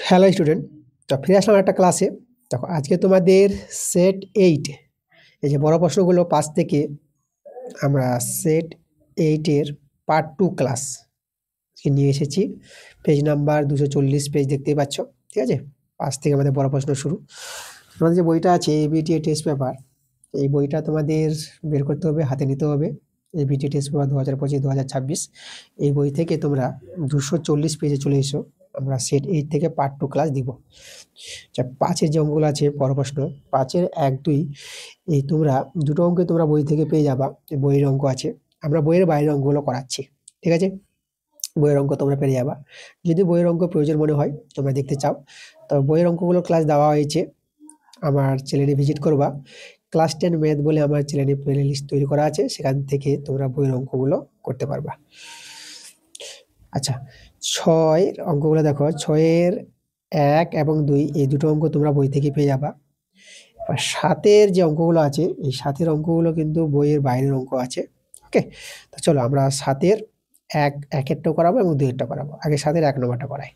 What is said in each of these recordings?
Hello student, তো ফিরে আসলাম একটা ক্লাসে। দেখো আজকে তোমাদের সেট 8 এই যে বড় প্রশ্নগুলো 5 থেকে আমরা সেট 8 এর পার্ট 2 ক্লাস নিয়ে এসেছি। পেজ নাম্বার 240 পেজ দেখতেই পাচ্ছ। ঠিক আছে, 5 থেকে আমাদের বড় প্রশ্ন শুরু। তোমাদের যে বইটা আছে এবিটিএ টেস্ট পেপার, এই বইটা তোমাদের বের করতে হবে, হাতে নিতে হবে। এবিটিএ টেস্ট পেপার 2025-2026 এই বই থেকে তোমরা 240 পেজে চলে এসো। আমরা সেট 8 থেকে পার্ট 2 ক্লাস দিব। আচ্ছা, 5 এর যে অঙ্কগুলো আছে বড় প্রশ্ন 5 এর 1, 2 এই তোমরা দুটো অঙ্কই তোমরা বই থেকে পেয়ে যাবা। বইয়ের অঙ্ক আছে, আমরা বইয়ের বাইরের অঙ্কগুলো করাচ্ছি। ঠিক আছে, বইয়ের অঙ্ক তোমরা পেরে যাবা। যদি বইয়ের অঙ্ক প্রয়োজন মনে হয়, তোমরা দেখতে চাও, তো বইয়ের অঙ্কগুলোর ক্লাস দেওয়া হয়েছে। আমার চ্যানেলে ভিজিট করবা। ক্লাস 10 ম্যাথ বলে আমার চ্যানেলে প্লেলিস্ট তৈরি করা আছে, সেখান থেকে তোমরা বইয়ের অঙ্কগুলো করতে পারবা। আচ্ছা, 6 এর অঙ্কগুলো দেখো, 6 এর 1 এবং 2 এই দুটো অঙ্ক তোমরা বই থেকে পেয়ে যাবা। আর 7 এর যে অঙ্কগুলো আছে, এই 7 এর অঙ্কগুলো কিন্তু বইয়ের বাইরের অঙ্ক আছে। ওকে, তো চলো আমরা 7 এর 1 এরটাও করাবো এবং 2 এরটা করাবো। আগে 7 এর 1 নম্বরটা করাই।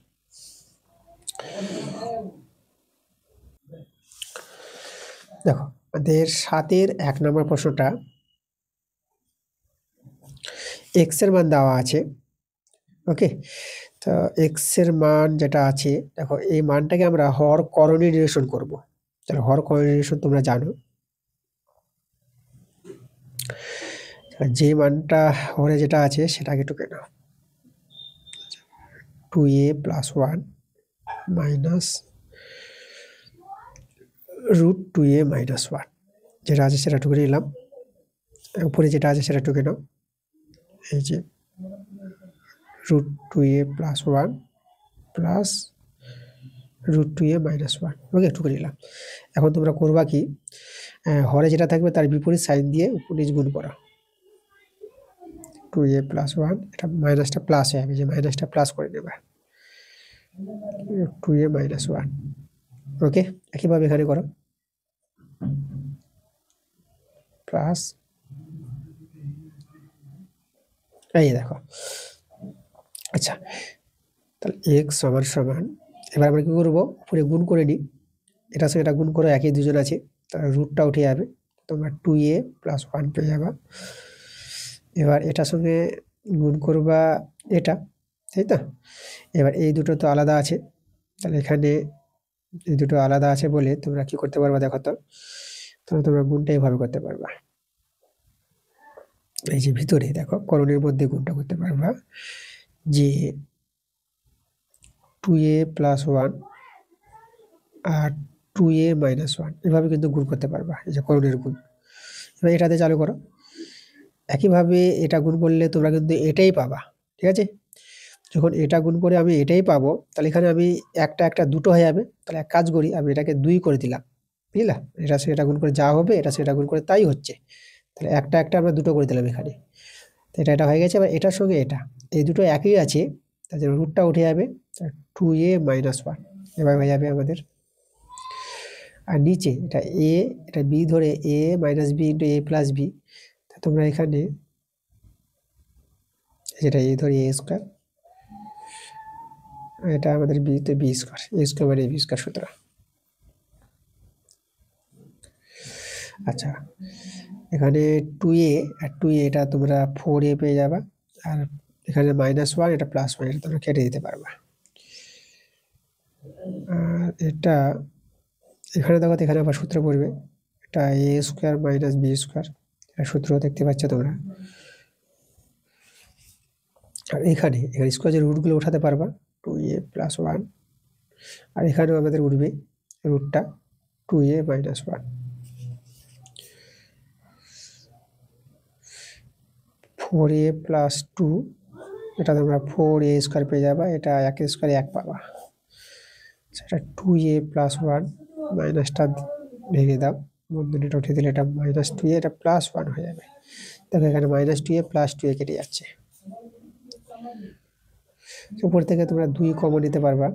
দেখো আমাদের 7 এর 1 নম্বর প্রশ্নটা, x এর মান দেওয়া আছে। ওকে, তো x এর মান যেটা আছে, দেখো এই মানটাকে আমরা হর করণে নিরসন করব। তাহলে হর করণে নিরসন তোমরা জানো, যে মানটা হরে যেটা আছে সেটাকে টুকে নাও। 2a + 1 মাইনাস √2a - 1 যেটা আছে সেটা টুকে নিলাম। উপরে যেটা আছে সেটা টুকে নাও। এই যে √2a + 1 প্লাস √2a - 1। ওকে, টুকে নিলাম। এখন তোমরা করবা কি, হরে যেটা থাকবে তার বিপরীত সাইন দিয়ে উপর নিচ গুণ করা। 2a + 1, এটা মাইনাসটা প্লাস হয়ে যাবে, যে মাইনাসটা প্লাস করে নেবে। 2a - 1। ওকে, একইভাবে এখানে করো, প্লাস, এই দেখো। আচ্ছা, তাহলে x সমান, এবার আমরা কি করবো, উপরে গুণ করে নিই। এটার সঙ্গে এটা গুণ করে, একই দুজন আছে, তাহলে রুটটা উঠে যাবে, তোমরা 2a + 1 পেয়ে যাবা। এবার এটার সঙ্গে গুণ করবা এটা, তাই তো? এবার এই দুটো তো আলাদা আছে, তাহলে এখানে এই দুটো আলাদা আছে বলে তোমরা কি করতে পারবা দেখো তো, তোমরা গুণটা এইভাবে করতে পারবা। এই যে ভিতরে দেখো করণের মধ্যে গুণটা করতে পারবা, যে 2a + 1 আর 2a - 1 এভাবে কিন্তু গুণ করতে পারবা, এই যে করণের গুণ। এবার এটাতে চালু করো, একইভাবে এটা গুণ করলে তোমরা কিন্তু এটাই পাবা। ঠিক আছে, যখন এটা গুণ করে আমি এটাই পাবো, তাহলে এখানে আমি একটা দুটো হয়ে যাবে। তাহলে এক কাজ করি, আমি এটাকে 2 করে দিলাম, বুঝলা? এটা সে এটা গুণ করে যা হবে, এটা সে এটা গুণ করে তাই হচ্ছে। তাহলে একটা আমরা দুটো করে দিলাম এখানে। তো এটা হয়ে গেছে। এবার এটার সঙ্গে এটা, এই দুটো একই আছে, তার জন্য রুটটা উঠে যাবে। 2a - 1 এবার হয়ে যাবে আমাদের। আর নিচে এটা a, এটা b ধরে a - b * a + b। তোমরা এখানে যেটা a ধরে a স্কয়ার, এটা আমাদের b তে b স্কয়ার, a স্কয়ার মানে b স্কয়ার সূত্র। আচ্ছা, এখানে 2a আর 2a এটা তোমরা 4a পেয়ে যাবা। আর এখানে -1, এটা +1, এটা তোমরা কেটে দিতে পারবা। আর এটা এখানে দেখো, এখানে আবার সূত্র পড়বে, এটা a স্কয়ার - b স্কয়ার, এটা সূত্র দেখতে পাচ্ছ তোমরা। আর এখানে স্কয়ারের রুটগুলো উঠাতে পারবা, 2a + 1, আর এখানেও আমাদের উঠবে রুটটা 2a - 1। 4a + 2, এটা তোমরা 4a স্কয়ার পেয়ে যাবা, এটা 1 স্কয়ারে 1 পাবা। সেটা 2a + 1 মাইনাসটা ভেঙে দাও, বন্ধনীটা উঠিয়ে দিলে এটা -2a, এটা +1 হয়ে যাবে। দেখো এখানে -2a + 2a কেটে যাচ্ছে। উপর থেকে তোমরা 2 কমন নিতে পারবা,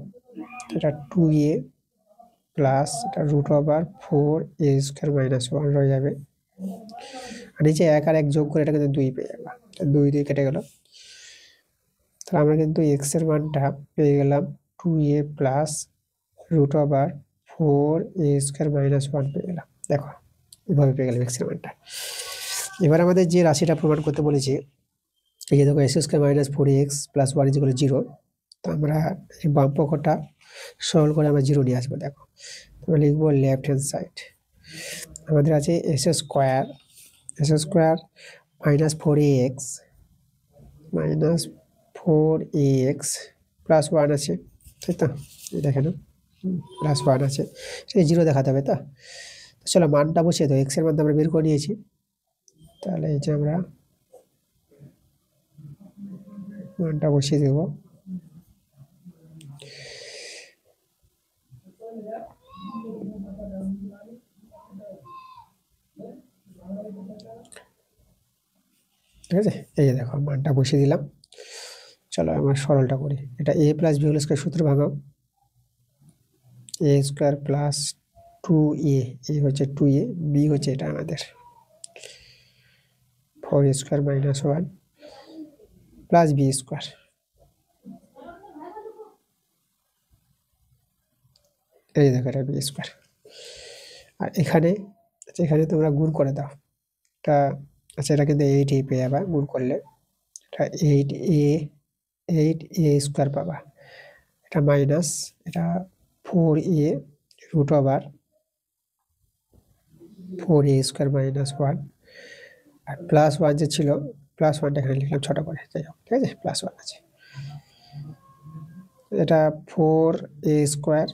এটা 2a প্লাস এটা √4a² - 1 রয়ে যাবে। আর নিচে 1 আর 1 যোগ করে এটা কিন্তু 2 পেয়ে যাবা। 2 কেটে গেল, তাহলে আমরা কিন্তু এক্স এর মানটা পেয়ে গেলাম 2a plus root over 4a² minus 1 পেয়ে গেলাম। দেখো এভাবে পেয়ে গেলাম এক্স এর মানটা। এবার আমাদের যে রাশিটা প্রমাণ করতে বলেছি, এই যে দেখো x² minus 4x plus 1 is equal to 0। তো আমরা এই বাম পক্ষটা সরল করে আমরা 0 নিয়ে আসবো। দেখো আমরা লিখবো লেফট হ্যান্ড সাইড, আমাদের আছে s² minus 4ax minus 4ax plus 1 আছে, তাই তো? এই দেখেন প্লাস 1 আছে, সেই 0 দেখাতে হবে। তো চলো মানটা বসিয়ে দাও, এক্স এর মান আমরা বের করে নিয়েছি। তাহলে এই যে আমরা মানটা বসিয়ে দেব। ঠিক আছে, এই যে দেখো মানটা বসিয়ে দিলাম। চলো আমরা সরলটা করি। এটা a plus b whole square সূত্র ভাঙাও। a square plus 2a, a হচ্ছে 2a, b হচ্ছে এটা আমাদের 4a square minus 1 plus b square. এই দেখো এটা b স্কয়ার। আর এখানে তোমরা গুণ করে দাও। এটা আচ্ছা, এটা কিন্তু 8a পেয়ে যাবা গুণ করলে। এটা 8a স্কয়ার পাবা। এটা মাইনাস এটা 4a root over 4a square minus 1 আর প্লাস 1 যে ছিল, প্লাস 1টা এখানে লিখলাম ছোট করে, যাই হোক, ঠিক আছে, প্লাস 1 আছে। এটা 4a স্কয়ার,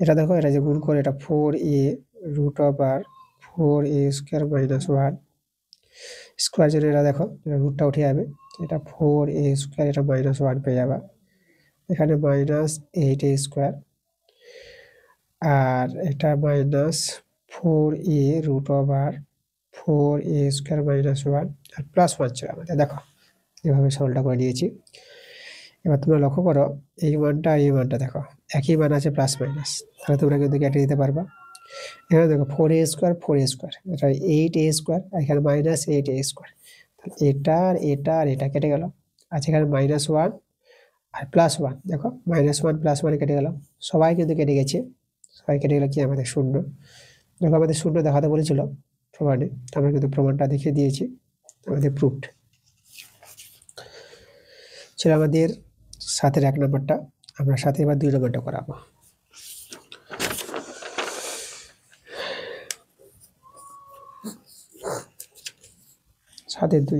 এটা দেখো এটা যে গুণ করে এটা 4a root over 4a square minus 1 square, জন্য এটা দেখো রুটটা উঠে যাবে, এটা 4a স্কয়ার, এটা মাইনাস 1 পেয়ে যাবা। এখানে মাইনাস 8a স্কয়ার আর এটা minus 4a root over 4a square minus 1 আর প্লাস 1 ছিল আমাদের। দেখো এভাবে সরলটা করে নিয়েছি। এবার তোমরা লক্ষ্য করো এই মানটা আর এই মানটা দেখো একই মান আছে, প্লাস মাইনাস, তাহলে তোমরা কিন্তু কেটে দিতে পারবা। এখানে দেখো 4a স্কয়ার এটা 8a স্কয়ার আর এখানে মাইনাস 8a স্কয়ার, তাহলে এটা আর এটা কেটে গেল। আচ্ছা এখানে মাইনাস 1 আর প্লাস 1, দেখো মাইনাস 1 প্লাস 1 কেটে গেল, সবাই কিন্তু কেটে গেছে। সবাই কেটে গেলে কি আমাদের শূন্য। দেখো আমাদের শূন্য দেখাতে বলেছিল প্রমাণে, আমরা কিন্তু প্রমাণটা দেখিয়ে দিয়েছি, আমাদের প্রুফড ছিল। আমাদের সাথের 1 নম্বরটা, আমরা সাথে এবার 2 নম্বরটা করাবো। সাথে 2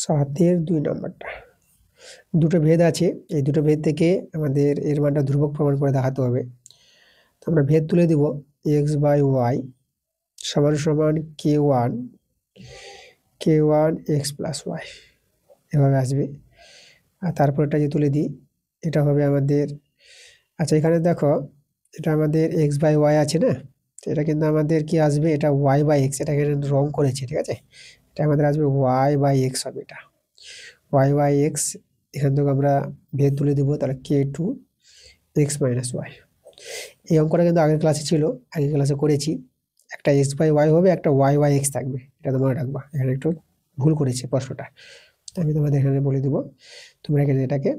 সাতের 2 নম্বরটা, দুটো ভেদ আছে, এই দুটো ভেদ থেকে আমাদের এর মানটা ধ্রুবক প্রমাণ করে দেখাতে হবে। তো আমরা ভেদ তুলে দিব x/y সমান সমান k1 x প্লাস y, এভাবে আসবে। আর তারপরটা যে তুলে দিই এটা হবে আমাদের, আচ্ছা এখানে দেখো এটা আমাদের x/y আছে না, তো এটা কিন্তু আমাদের কি আসবে, এটা y/x, এটা এখানে রং করেছে, ঠিক আছে, এটা আমাদের আসবে y/x হবে, এটা y/x। এখান থেকে আমরা ভেদ তুলে দিব, তাহলে k2 x মাইনাস y। এই অঙ্কটা কিন্তু আগের ক্লাসে ছিল, আগের ক্লাসে করেছি। একটা x/y হবে, একটা y/x থাকবে, এটা তোমরা রাখবা। এখানে একটু ভুল করেছি প্রশ্নটা, আমি তোমাদের এখানে বলে দিব, তোমরা এখানে এটাকে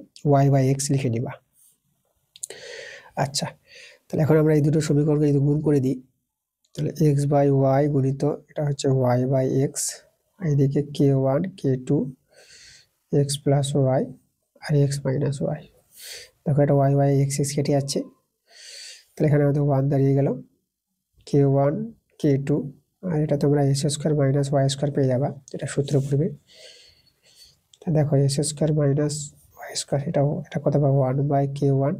y/x লিখে নিবা। আচ্ছা তাহলে এখন আমরা এই দুটো সমীকরণকে যদি গুণ করে দিই, তাহলে x/y গুণিত এটা হচ্ছে y/x, এইদিকে k1 k2 x plus y আর x মাইনাস y। দেখো এটা y/x কেটে যাচ্ছে, তাহলে এখানে আমাদের 1 দাঁড়িয়ে গেল, k1 k2 আর এটা তোমরা s² মাইনাস y² পেয়ে যাবা, এটা সূত্র পড়বে। দেখো s² মাইনাস y², এটা কত পাবো, 1/k1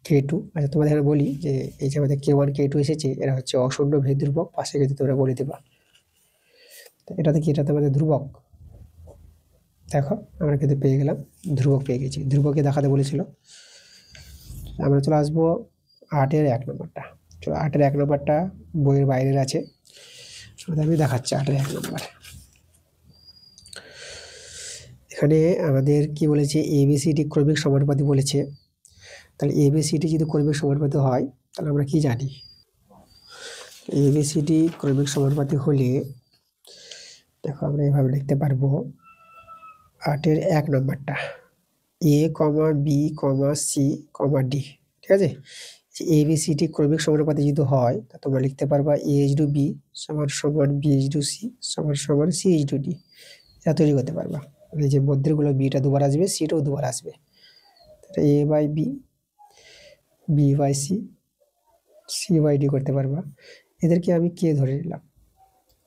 k2। আচ্ছা তোমাদের এখানে বলি যে এই যে আমাদের k1 k2 এসেছে, এরা হচ্ছে অশূন্য ভেদ ধ্রুবক, পাশে কিন্তু তোমরা বলে দিবা। এটাতে কি, এটাতে আমাদের ধ্রুবক, দেখো আমরা কিন্তু পেয়ে গেলাম, ধ্রুবক পেয়ে গেছি, ধ্রুবকে দেখাতে বলেছিল। আমরা চলে আসবো 8-এর 1 নম্বরটা। চলো 8-এর 1 নম্বরটা বইয়ের বাইরের আছে, আমি দেখাচ্ছি 8-এর 1 নম্বর। এখানে আমাদের কি বলেছে, ABCD ক্রমিক সমানুপাতি বলেছে। তাহলে ABCD যদি ক্রমিক সমানুপাতি হয় তাহলে আমরা কি জানি, এবিসিডি ক্রমিক সমানুপাতিক হলে দেখো আমরা এভাবে লিখতে পারবো 8-এর 1 নম্বরটা এ কমা B comma c comma D, ঠিক আছে। এবিসিডি ক্রমিক সমানুপাতিক যদি হয় তা তোমরা লিখতে পারবা এ ইজ টু বি সমান সমান বি ইজ টু সি সমান সমান সি ইজ টু ডি, এটা তৈরি করতে পারবা। এই যে মধ্যেরগুলো বিটা দুবার আসবে, সিটাও দুবার আসবে, A by B, B by C, C by D করতে পারবা। এদেরকে আমি কে ধরে নিলাম,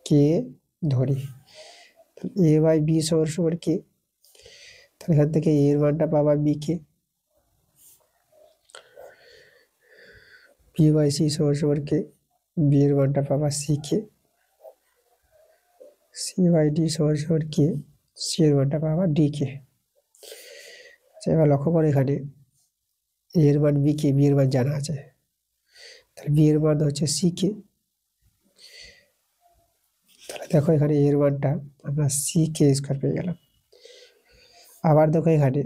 কে ধরি, এ বাই বি সমান সমান কে, তাহলে এখান থেকে এ এর মানটা পাবা B K, B by C সমান সমান কে, বি এর মানটা পাবা C K, C by D সমান সমান কে, সি এর মানটা পাবা ডি কে। এবার লক্ষ্য করো এখানে এ এর মান বি কে, বি এর মান জানা আছে, তাহলে বি এর মান হচ্ছে সি কে, তাহলে দেখো এখানে এর মানটা আমরা সি কে স্কোয়ার পেয়ে গেলাম। আবার দেখো এখানে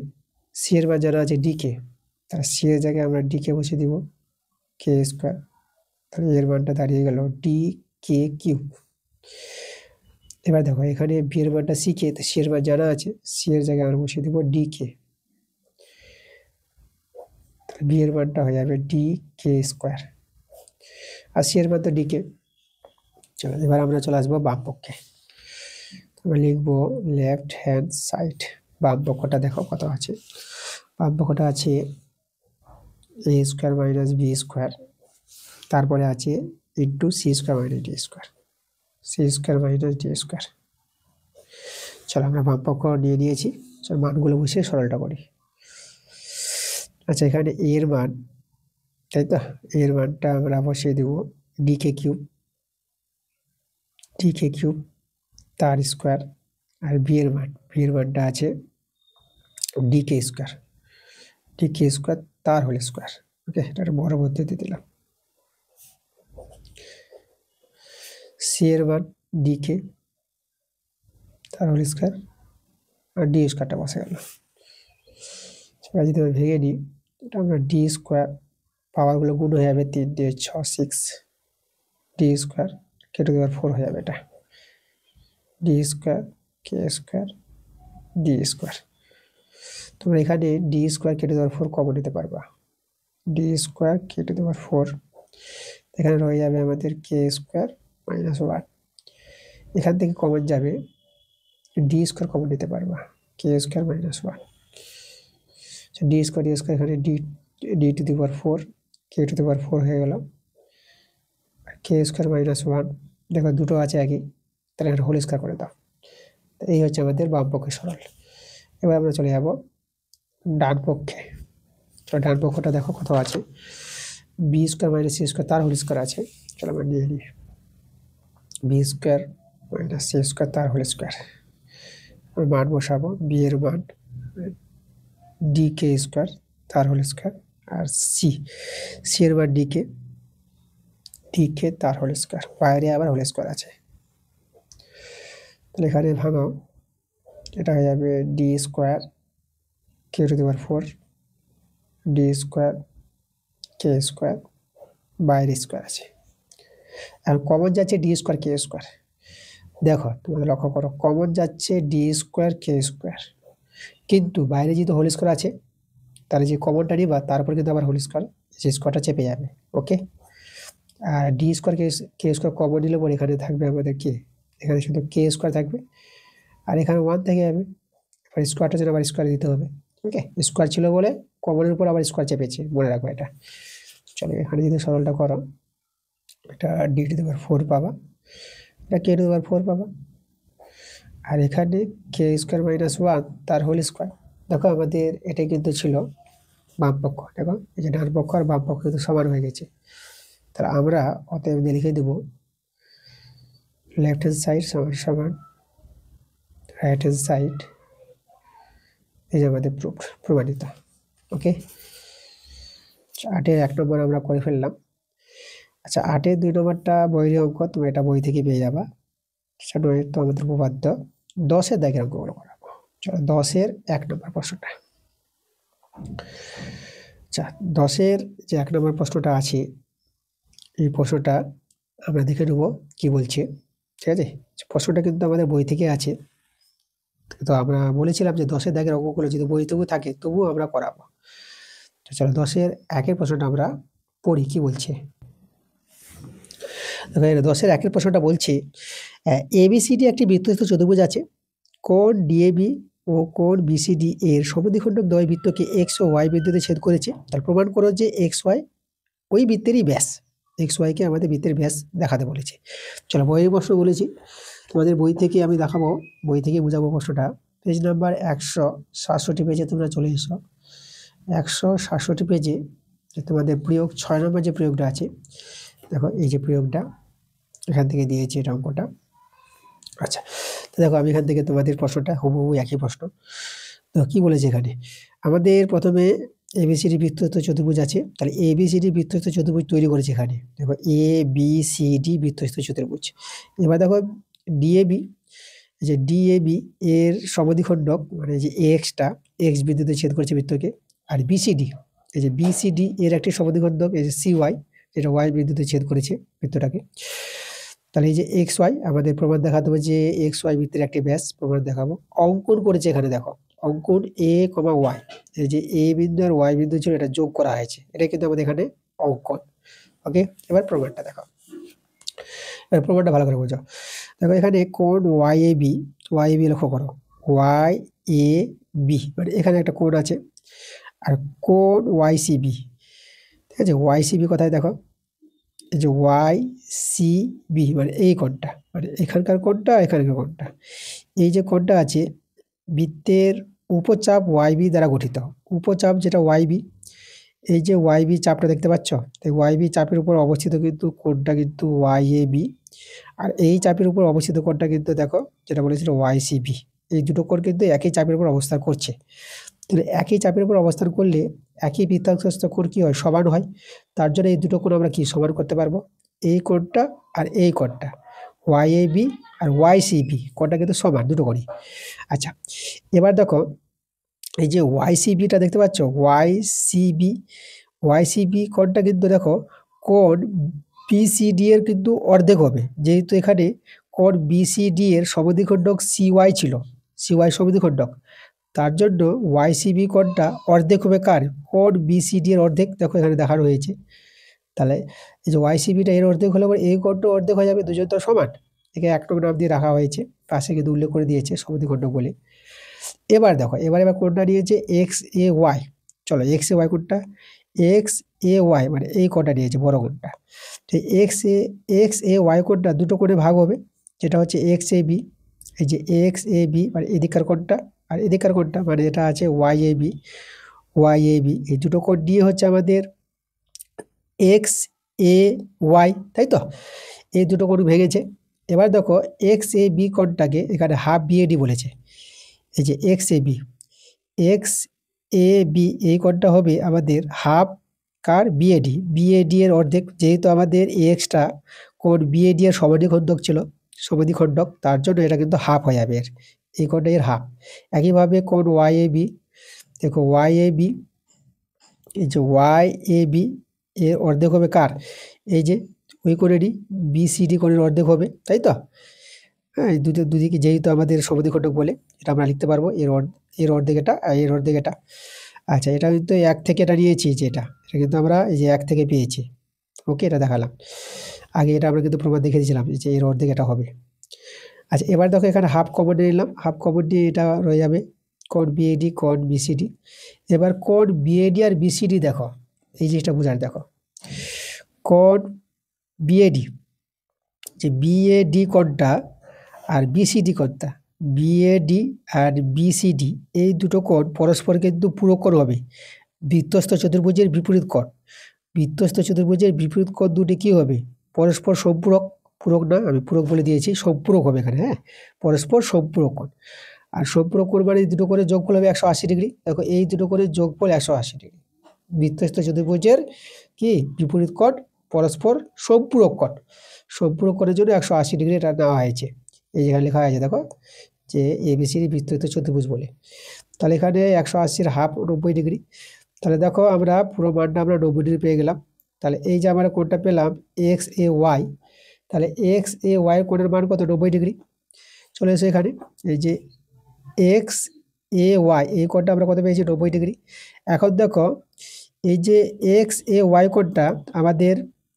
সি এর মান জানা আছে ডি কে, তাহলে সি এর জায়গায় আমরা ডি কে বসে দিব কে স্কোয়ার, তাহলে এর মানটা দাঁড়িয়ে গেল ডি কে কিউব। এবার দেখো এখানে বি এর মানটা সি কে, তো সি এর মান জানা আছে, সি এর জায়গায় আমরা বসিয়ে দিব ডি কে, তাহলে বি এর মানটা হয়ে যাবে ডি কে স্কোয়ার, আর সি এর মান তো ডি কে। চলো এবার আমরা চলে আসবো বাম পক্ষে, আমরা লিখবো লেফট হ্যান্ড সাইড। বাম পক্ষটা দেখো কত আছে, বাম পক্ষটা আছে a square minus b square, তারপরে আছে into c square minus d square, c square minus d square. চলো আমরা বাম পক্ষ নিয়ে নিয়েছি, চলো মানগুলো বসিয়ে সরলটা করি। আচ্ছা এখানে এর মান, তাই তো, এর মানটা আমরা বসিয়ে দেব D K cube, D K cube তার স্কোয়ার, আর বি এর মানটা আছে ডি কে স্কোয়ার, ডি কে স্কোয়ার তার হোল স্কোয়ার। ওকে, এটা একটা বড় পদ্ধতি দিলাম। সি এর মান ডি কে তার হোল স্কোয়ার, আর ডি স্কোয়ারটা বসে গেল। সেটা যদি আমরা ভেঙে নিই, এটা আমরা ডি স্কোয়ার পাওয়ারগুলো গুণ হয়ে যাবে 3 দিয়ে 6 6, D square K to the power 4 হয়ে যাবে, এটা D square K square D square. তোমরা এখানে D square K to the power 4 common নিতে পারবা, D square K to the power 4, এখানে রয়ে যাবে আমাদের কে স্কোয়ার মাইনাস 1, এখান থেকে কমন যাবে ডি স্কোয়ার কমন নিতে পারবা, K square minus 1, D square এখানে D to the power 4, K to the power 4 হয়ে গেল, কে স্কোয়ার মাইনাস 1, দেখো দুটো আছে একই, তাহলে এখানে হোল স্কোয়ার করে দাও। এই হচ্ছে আমাদের বাম পক্ষে সরল। এবার আমরা চলে যাব ডান পক্ষে। চলো ডান পক্ষটা দেখো কত আছে, b square minus c square তার হোল স্কোয়ার আছে, চলো আমরা নিয়ে নিই b square minus c square তার হোল স্কোয়ার, মান বসাবো বি এর মান ডি কে স্কোয়ার তার হোল স্কোয়ার, আর সি এর মান ডি কে তার হোল স্কোয়ার, বাইরে আবার হোল স্কোয়ার আছে, তাহলে এখানে ভাঙাও, এটা হয়ে যাবে D square K to the power 4, D square K square, বাইরে স্কোয়ার আছে, আর কমন যাচ্ছে ডি স্কোয়ার কে স্কোয়ার। দেখো তোমাদের লক্ষ্য করো, কমন যাচ্ছে ডি স্কোয়ার কে স্কোয়ার, কিন্তু বাইরে যেহেতু হোল স্কোয়ার আছে, তাহলে যে কমনটা নিবা তারপর কিন্তু আবার হোল স্কোয়ার, যে স্কোয়ারটা চেপে যাবে। ওকে, আর D square K square common নিলে পরে এখানে থাকবে আমাদের কে, এখানে শুধু কে স্কোয়ার থাকবে, আর এখানে 1 থেকে যাবে, এবার স্কোয়ারটা যেন আবার স্কোয়ার দিতে হবে। ওকে, স্কোয়ার ছিল বলে কমনের উপর আবার স্কোয়ার চেপেছে, মনে রাখবো এটা। চলো এখানে যদি সরলটা করো, এটা ডি টু দি পাওয়ার 4 পাবা, এটা কে টু দি পাওয়ার 4 পাবা, আর এখানে কে স্কোয়ার মাইনাস 1 তার হোল স্কোয়ার। দেখো আমাদের এটাই কিন্তু ছিল বাম পক্ষ, দেখো এই যে ডান পক্ষ আর বাম পক্ষ কিন্তু সমান হয়ে গেছে, তাহলে আমরা অতএব লিখে দেব লেফট হ্যান্ড সাইড সমান সমান রাইট হ্যান্ড সাইড, এই যে আমাদের প্রমাণিত। ওকে, 8-এর 1 নম্বর আমরা করে ফেললাম। আচ্ছা 8-এর 2 নম্বরটা বইয়ের অঙ্ক, তুমি এটা বই থেকে পেয়ে যাবা, সেটা তো আমাদের উপপাদ্য। 10-এর দাগের অঙ্কগুলো করাবো। চলো 10-এর 1 নম্বর প্রশ্নটা। আচ্ছা 10-এর যে 1 নম্বর প্রশ্নটা আছে, এই প্রশ্নটা আমরা দেখে নেব কি বলছে। ঠিক আছে, প্রশ্নটা কিন্তু আমাদের বই থেকে আছে। তো আমরা বলেছিলাম যে 10-এর দাগের অঙ্কগুলো যদি বইতেও থাকে তবুও আমরা করাবো। তো চলো 10-এর 1-এর প্রশ্নটা আমরা পড়ি কি বলছে। দেখো এখানে 10-এর 1-এর প্রশ্নটা বলছে এবিসিডি একটি বৃত্তস্থ চতুর্ভুজ আছে। কোণ ডিএবি ও কোণ বিসিডি এর সমদ্বিখণ্ডক দ্বয় বৃত্তকে এক্স ও ওয়াই বিন্দুতে ছেদ করেছে। তার প্রমাণ করো যে এক্স ওয়াই ওই বৃত্তেরই ব্যাস। এক্স ওয়াইকে আমাদের বৃত্তের ব্যাস দেখাতে বলেছে। চলো বইয়ের প্রশ্ন বলেছি, তোমাদের বই থেকে আমি দেখাবো, বই থেকে বোঝাবো প্রশ্নটা। পেজ নাম্বার 167 পেজে তোমরা চলে এসো। 167 পেজে তোমাদের প্রয়োগ 6 নম্বর যে প্রয়োগটা আছে, দেখো এই যে প্রয়োগটা এখান থেকে দিয়েছি এটা অঙ্কটা। আচ্ছা, তো দেখো আমি এখান থেকে তোমাদের প্রশ্নটা হুবহু একই প্রশ্ন। তো কি বলেছে এখানে, আমাদের প্রথমে এবিসিডি বৃত্তস্থ চতুর্ভুজ আছে। তাহলে এবিসিডি বৃত্তস্থ চতুর্ভুজ তৈরি করেছে এখানে। দেখো এ বি সি ডি বৃত্তস্থ চতুর্ভুজ। এবার দেখো ডিএবি, যে ডিএবি এর সমদ্বিখণ্ডক মানে যে এক্সটা এক্স বিন্দুতে ছেদ করেছে বৃত্তকে। আর বিসিডি, এই যে বিসিডি এর একটি সমদ্বিখণ্ডক এই যে সিওয়াই, যেটা ওয়াই বিন্দুতে ছেদ করেছে বৃত্তটাকে। তাহলে এই যে এক্স ওয়াই আমাদের প্রমাণ দেখাতে হবে যে এক্স ওয়াই বৃত্তের একটি ব্যাস, প্রমাণ দেখাবো। অঙ্কন করেছে এখানে দেখো, অঙ্কন এ কমা ওয়াই, এই যে এ বিন্দু আর ওয়াই বিন্দু ছিল এটা যোগ করা হয়েছে, এটা কিন্তু আমাদের এখানে অঙ্কন। ওকে, এবার প্রমাণটা দেখো, এবার প্রমাণটা ভালো করে বোঝো। দেখো এখানে কোণ ওয়াই এ বি লক্ষ্য করো, ওয়াই এ বি মানে এখানে একটা কোণ আছে। আর কোণ ওয়াই সি বি, ঠিক আছে, ওয়াই সি বি কোথায় দেখো, এই যে ওয়াই সি বি মানে এই কোণটা, মানে এখানকার কোণটা এখানকার কোণটা, এই যে কোণটা আছে বৃত্তের উপচাপ ওয়াই বি দ্বারা গঠিত। উপচাপ যেটা ওয়াই বি, এই যে ওয়াই বি চাপটা দেখতে পাচ্ছ, এই ওয়াই বি চাপের উপর অবস্থিত কিন্তু কোণটা কিন্তু ওয়াই এ বি। আর এই চাপের উপর অবস্থিত কোণটা কিন্তু দেখো যেটা বলেছিল ওয়াই সি বি। এই দুটো কোণ কিন্তু একই চাপের উপর অবস্থান করছে। তাহলে একই চাপের উপর অবস্থান করলে একই বৃত্তাংশস্থ কোণ কি হয়, সমান হয়। তার জন্য এই দুটো কোণ আমরা কি সমান করতে পারবো, এই কোণটা আর এই কোণটা Y A B R Y C B কোণটা কিন্তু সমান দুটো কোণই। আচ্ছা, এবার দেখো এই যে ওয়াই সি বিটা দেখতে পাচ্ছ, ওয়াই সি বি কোণটা কিন্তু দেখো কোণ বিসিডি এর কিন্তু অর্ধেক হবে, যেহেতু এখানে কোণ বিসিডি এর সমদ্বিখণ্ডক সিওয়াই ছিল, সিওয়াই সমদ্বিখণ্ডক। তার জন্য ওয়াইসিবি কোণটা অর্ধেক হবে কার, কোণ বিসিডি এর অর্ধেক, দেখো এখানে দেখানো হয়েছে। তাহলে এই যে ওয়াইসিবিটা এর অর্ধেক হলে এই কোণটা অর্ধেক হয়ে যাবে, দুজন তো সমান। একে এক নং নাম দিয়ে রাখা হয়েছে, পাশে কিন্তু উল্লেখ করে দিয়েছে সমদ্বিখণ্ডক বলে। এবার দেখো এবার কোণটা নিয়েছে এক্স এ ওয়াই। চলো এক্স এ ওয়াই কোণটা, এক্স এ ওয়াই মানে এই কোণটা নিয়েছে বড় কোণটা। তো এক্স এ ওয়াই কোণটা দুটো কোণে ভাগ হবে, যেটা হচ্ছে এক্স এ বি, এই যে এক্স এ বি মানে এদিকার কোণটা, আর এদিকার কোণটা মানে এটা আছে ওয়াই এ বি। এই দুটো কোণ দিয়ে হচ্ছে আমাদের এক্স এ ওয়াই, তাই তো, এই দুটো কোণ ভেঙেছে। এবার দেখো এক্স এ বি কোণটাকে এখানে হাফ বিএডি বলেছে। এই যে এক্স এ বি এই কোণটা হবে আমাদের হাফ কার বিএডি এর অর্ধেক, যেহেতু আমাদের এক্সটা কোণ বিএডি এর সমদ্বিখণ্ডক ছিল, সমদ্বিখণ্ডক, তার জন্য এটা কিন্তু হাফ হয়ে যাবে, এই কোণটা এর হাফ। একইভাবে কোণ ওয়াই এ বি, দেখো ওয়াই এ বি, এই যে ওয়াই এ বি এর অর্ধেক হবে কার, এই যে ওই কোণেরই বিসিডি কোণের অর্ধেক হবে, তাই তো। হ্যাঁ, দুদিকে যেহেতু আমাদের সমদ্বিখণ্ডক বলে এটা আমরা লিখতে পারবো, এর অর্ধেক এটা আর এর অর্ধেক এটা। আচ্ছা, এটা কিন্তু এক থেকে এটা নিয়েছি, এটা কিন্তু আমরা এই যে এক থেকে পেয়েছি। ওকে, এটা দেখালাম আগে, এটা আমরা কিন্তু প্রমাণ দেখে দিয়েছিলাম যে এর অর্ধেক এটা হবে। আচ্ছা, এবার দেখো এখানে হাফ কমন নিয়ে নিলাম, হাফ কমন নিয়ে এটা রয়ে যাবে কোণ বিএডি কোণ বিসিডি। এবার কোণ বিএডি আর বিসিডি দেখো, এই জিনিসটা বোঝার, দেখো কোণ বিএডি, যে বিএডি কোণটা আর বিসিডি কোণটা, বিএডি আর বিসিডি এই দুটো কোণ পরস্পর কিন্তু পূরক কোণ হবে। বৃত্তস্থ চতুর্ভুজের বিপরীত কোণ, বৃত্তস্থ চতুর্ভুজের বিপরীত কোণ দুটি কি হবে, পরস্পর সম্পূরক, পূরক না আমি পূরক বলে দিয়েছি, সম্পূরক হবে এখানে। হ্যাঁ, পরস্পর সম্পূরক কোণ। আর সম্পূরক কোণ মানে দুটো করে যোগফল হবে 180 ডিগ্রি। দেখো এই দুটো করে যোগফল 180 ডিগ্রি। বৃত্তস্থ চতুর্ভুজের কি বিপরীত কোণ পরস্পর সম্পূরক কোণ, সম্পূরক কোণের জন্য 180 ডিগ্রি এটা নেওয়া হয়েছে। এই যেখানে লেখা আছে দেখো যে এবিসিডি বৃত্তস্থ চতুর্ভুজ বলে। তাহলে এখানে 180-র হাফ 90 ডিগ্রি। তাহলে দেখো আমরা পুরো মানটা আমরা 90 ডিগ্রি পেয়ে গেলাম। তাহলে এই যে আমরা কোণটা পেলাম এক্স এ ওয়াই, তাহলে এক্স এ ওয়াই কোণের মান কত 90 ডিগ্রি। চলে এসো এখানে এই যে এক্স এ ওয়াই এই কোণটা আমরা কত পেয়েছি 90 ডিগ্রি। এখন দেখো এই যে এক্স এ ওয়াই কোণটা আমাদের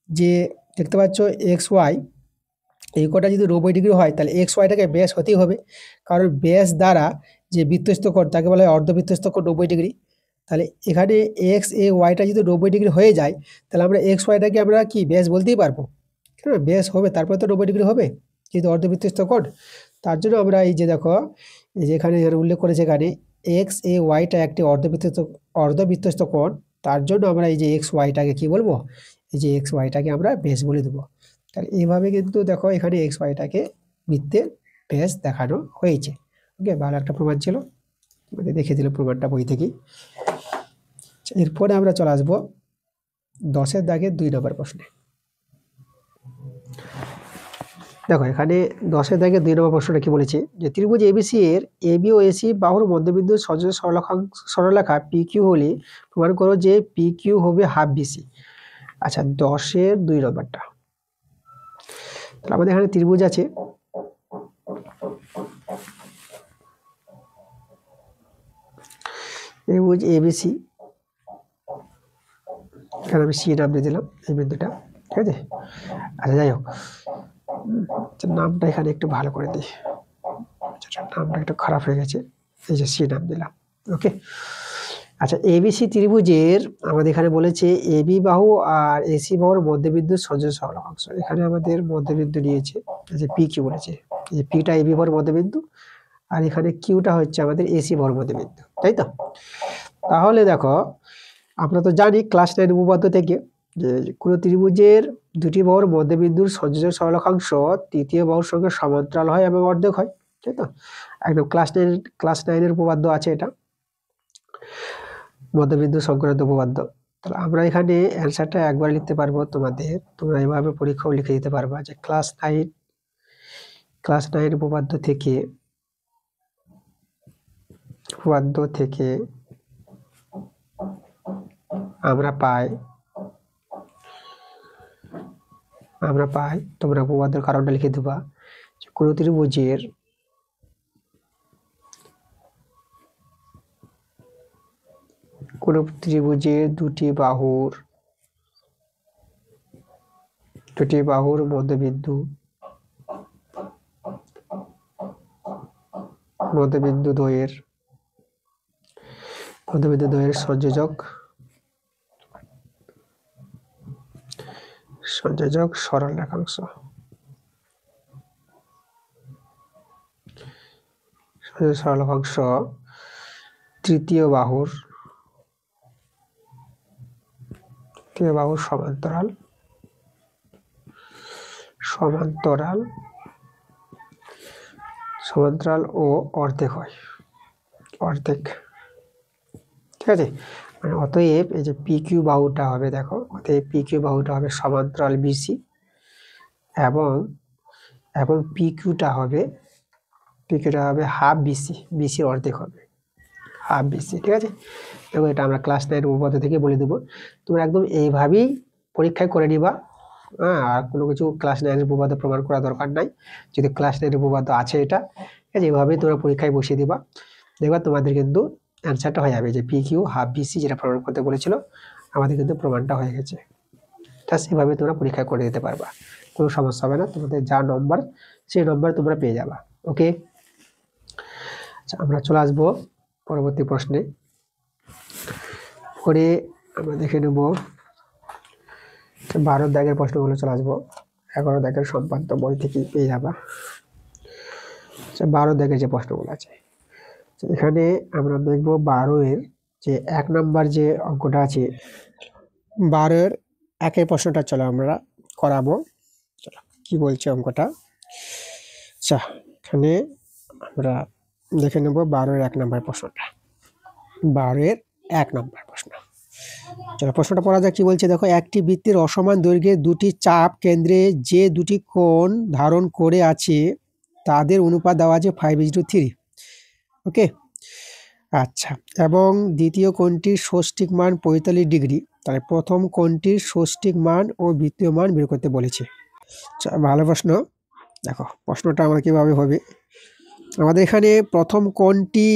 যে দেখতে পাচ্ছ এক্স ওয়াই এই কোণটা যদি 90 ডিগ্রি হয় তাহলে এক্স ওয়াইটাকে ব্যাস হতেই হবে, কারণ ব্যাস দ্বারা যে বৃত্তস্থ কোণ তাকে বলা হয় অর্ধবৃত্তস্থ কোণ 90 ডিগ্রি। তাহলে এখানে এক্স এ ওয়াইটা যদি 90 ডিগ্রি হয়ে যায় তাহলে আমরা এক্স ওয়াইটাকে আমরা কি ব্যাস বলতেই পারবো, কেন ব্যাস হবে তারপরে তো 90 ডিগ্রি হবে যেহেতু অর্ধবৃত্তস্থ কোণ। তার জন্য আমরা এই যে দেখো এই যে এখানে উল্লেখ করেছে এখানে এক্স এ ওয়াইটা একটি অর্ধবৃত্তস্থ কোণ, তার জন্য আমরা এই যে এক্স ওয়াইটাকে কি বলবো, এই যে এক্স ওয়াইটাকে আমরা ব্যাস বলে দেবো। তাহলে এইভাবে কিন্তু দেখো এখানে এক্স ওয়াইটাকে বৃত্তের ব্যাস দেখানো হয়েছে। ওকে, ভালো একটা প্রমাণ ছিল, দেখে দিল প্রমাণটা বই থেকেই। এরপরে আমরা চলে আসবো 10-এর দাগের 2 নম্বর প্রশ্নে। দেখো এখানে 10-এর দাগের 2 নম্বর প্রশ্নটা কি বলেছে যে ত্রিভুজ এবিসি এর এবি ও এসি বাহুর মধ্যবিন্দু সহযোগী সরলরেখা পি কিউ হলে প্রমাণ করো যে পি কিউ হবে হাফ বিসি। আচ্ছা 10-এর 2 নম্বরটা, তাহলে আমাদের এখানে ত্রিভুজ আছে, ত্রিভুজ এবিসি, এখানে আমি সি নাম দিয়ে দিলাম এই বিন্দুটা, ঠিক আছে। আচ্ছা যাই হোক, নামটা এখানে একটু ভালো করে দিই, নামটা একটু খারাপ হয়ে গেছে, এই যে সি নাম দিলাম। ওকে, আচ্ছা এবিসি ত্রিভুজের আমাদের এখানে বলেছে এবি বাহু আর এসি বাহুর মধ্যবিন্দু সংযোজন সরলরেখাংশ। এখানে আমাদের মধ্যবিন্দু নিয়েছে এই যে পি কিউ বলেছে, এই যে পিটা এবি বাহুর মধ্যবিন্দু আর এখানে কিউটা হচ্ছে আমাদের এসি বাহুর মধ্যবিন্দু, তাই তো। তাহলে দেখো আমরা তো জানি ক্লাস 9 উপপাদ্য থেকে যে কোনো ত্রিভুজের দুটি বাহুর মধ্যবিন্দুর সংযোজন সরলরেখাংশ তৃতীয় বাহুর সঙ্গে সমান্তরাল হয় এবং অর্ধেক হয়, তাই তো। একদম ক্লাস 9-এর উপপাদ্য আছে এটা, মধ্যবিন্দু সংক্রান্ত উপপাদ্য। তাহলে আমরা এখানে অ্যান্সারটা একবার লিখতে পারবো, তোমরা এভাবে পরীক্ষাও লিখে দিতে পারবা যে ক্লাস 9 উপপাদ্য থেকে আমরা পাই তোমরা উপপাদ্যের কারণটা লিখে দেবা যে কোনো ত্রিভুজের দুটি বাহুর মধ্যবিন্দু দ্বয়ের সংযোজক সরল রেখাংশ তৃতীয় বাহুর সমান্তরাল ও অর্ধেক হয়, ঠিক আছে। মানে অতএব এই যে পি কিউ বাহুটা হবে, দেখো অতএব পি কিউ বাহুটা হবে সমান্তরাল বিসি এবং পি কিউটা হবে হাফ বিসি, বিসির অর্ধেক হবে হাফ বিসি, ঠিক আছে। এবং এটা আমরা ক্লাস 9 উপপাদ্য থেকে বলে দেবো, তোমরা একদম এইভাবেই পরীক্ষায় করে নিবা। আর কোনো কিছু ক্লাস 9-এর উপপাদ্য প্রমাণ করা দরকার নাই, যদি ক্লাস 9-এর উপপাদ্য আছে এটা, ঠিক আছে। এইভাবেই তোমরা পরীক্ষায় বসিয়ে দিবা, দেখবা তোমাদের কিন্তু অ্যান্সারটা হয়ে যাবে যে পি কিউ হাফ বিসি যেটা প্রমাণ করতে বলেছিল আমাদের কিন্তু প্রমাণটা হয়ে গেছে। জাস্ট এভাবে তোমরা পরীক্ষা করে দিতে পারবা, কোনো সমস্যা হবে না, তোমাদের যা নম্বর সেই নম্বর তোমরা পেয়ে যাবা। ওকে, আচ্ছা আমরা চলে আসবো পরবর্তী প্রশ্নে। পরে আমরা দেখে নেব 12 দাগের প্রশ্নগুলো চলে আসবো, 11 দাগের সম্পাদ্য বই থেকে পেয়ে যাবা। আচ্ছা 12 দাগের যে প্রশ্নগুলো আছে এখানে আমরা দেখব 12-এর যে 1 নম্বর যে অঙ্কটা আছে, 12-এর 1-এর প্রশ্নটা চলো আমরা করাবো। চলো কি বলছে অঙ্কটা। আচ্ছা এখানে আমরা দেখে নেব 12-এর 1 নম্বর প্রশ্নটা। 12-এর 1 নম্বর প্রশ্ন, চলো প্রশ্নটা পড়া যাক। কি বলছে দেখো, একটি বৃত্তের অসমান দৈর্ঘ্যের দুটি চাপ কেন্দ্রে যে দুটি কোণ ধারণ করে আছে তাদের অনুপাত দেওয়া আছে 5:3। ওকে, আচ্ছা, এবং দ্বিতীয় কোণটির ষষ্ঠিক মান 45 ডিগ্রি। তাহলে প্রথম কোণটির ষষ্ঠিক মান ও দ্বিতীয় মান বের করতে বলেছে। ভালো প্রশ্ন। দেখো প্রশ্নটা আমার কীভাবে হবে, আমাদের এখানে প্রথম কোণটি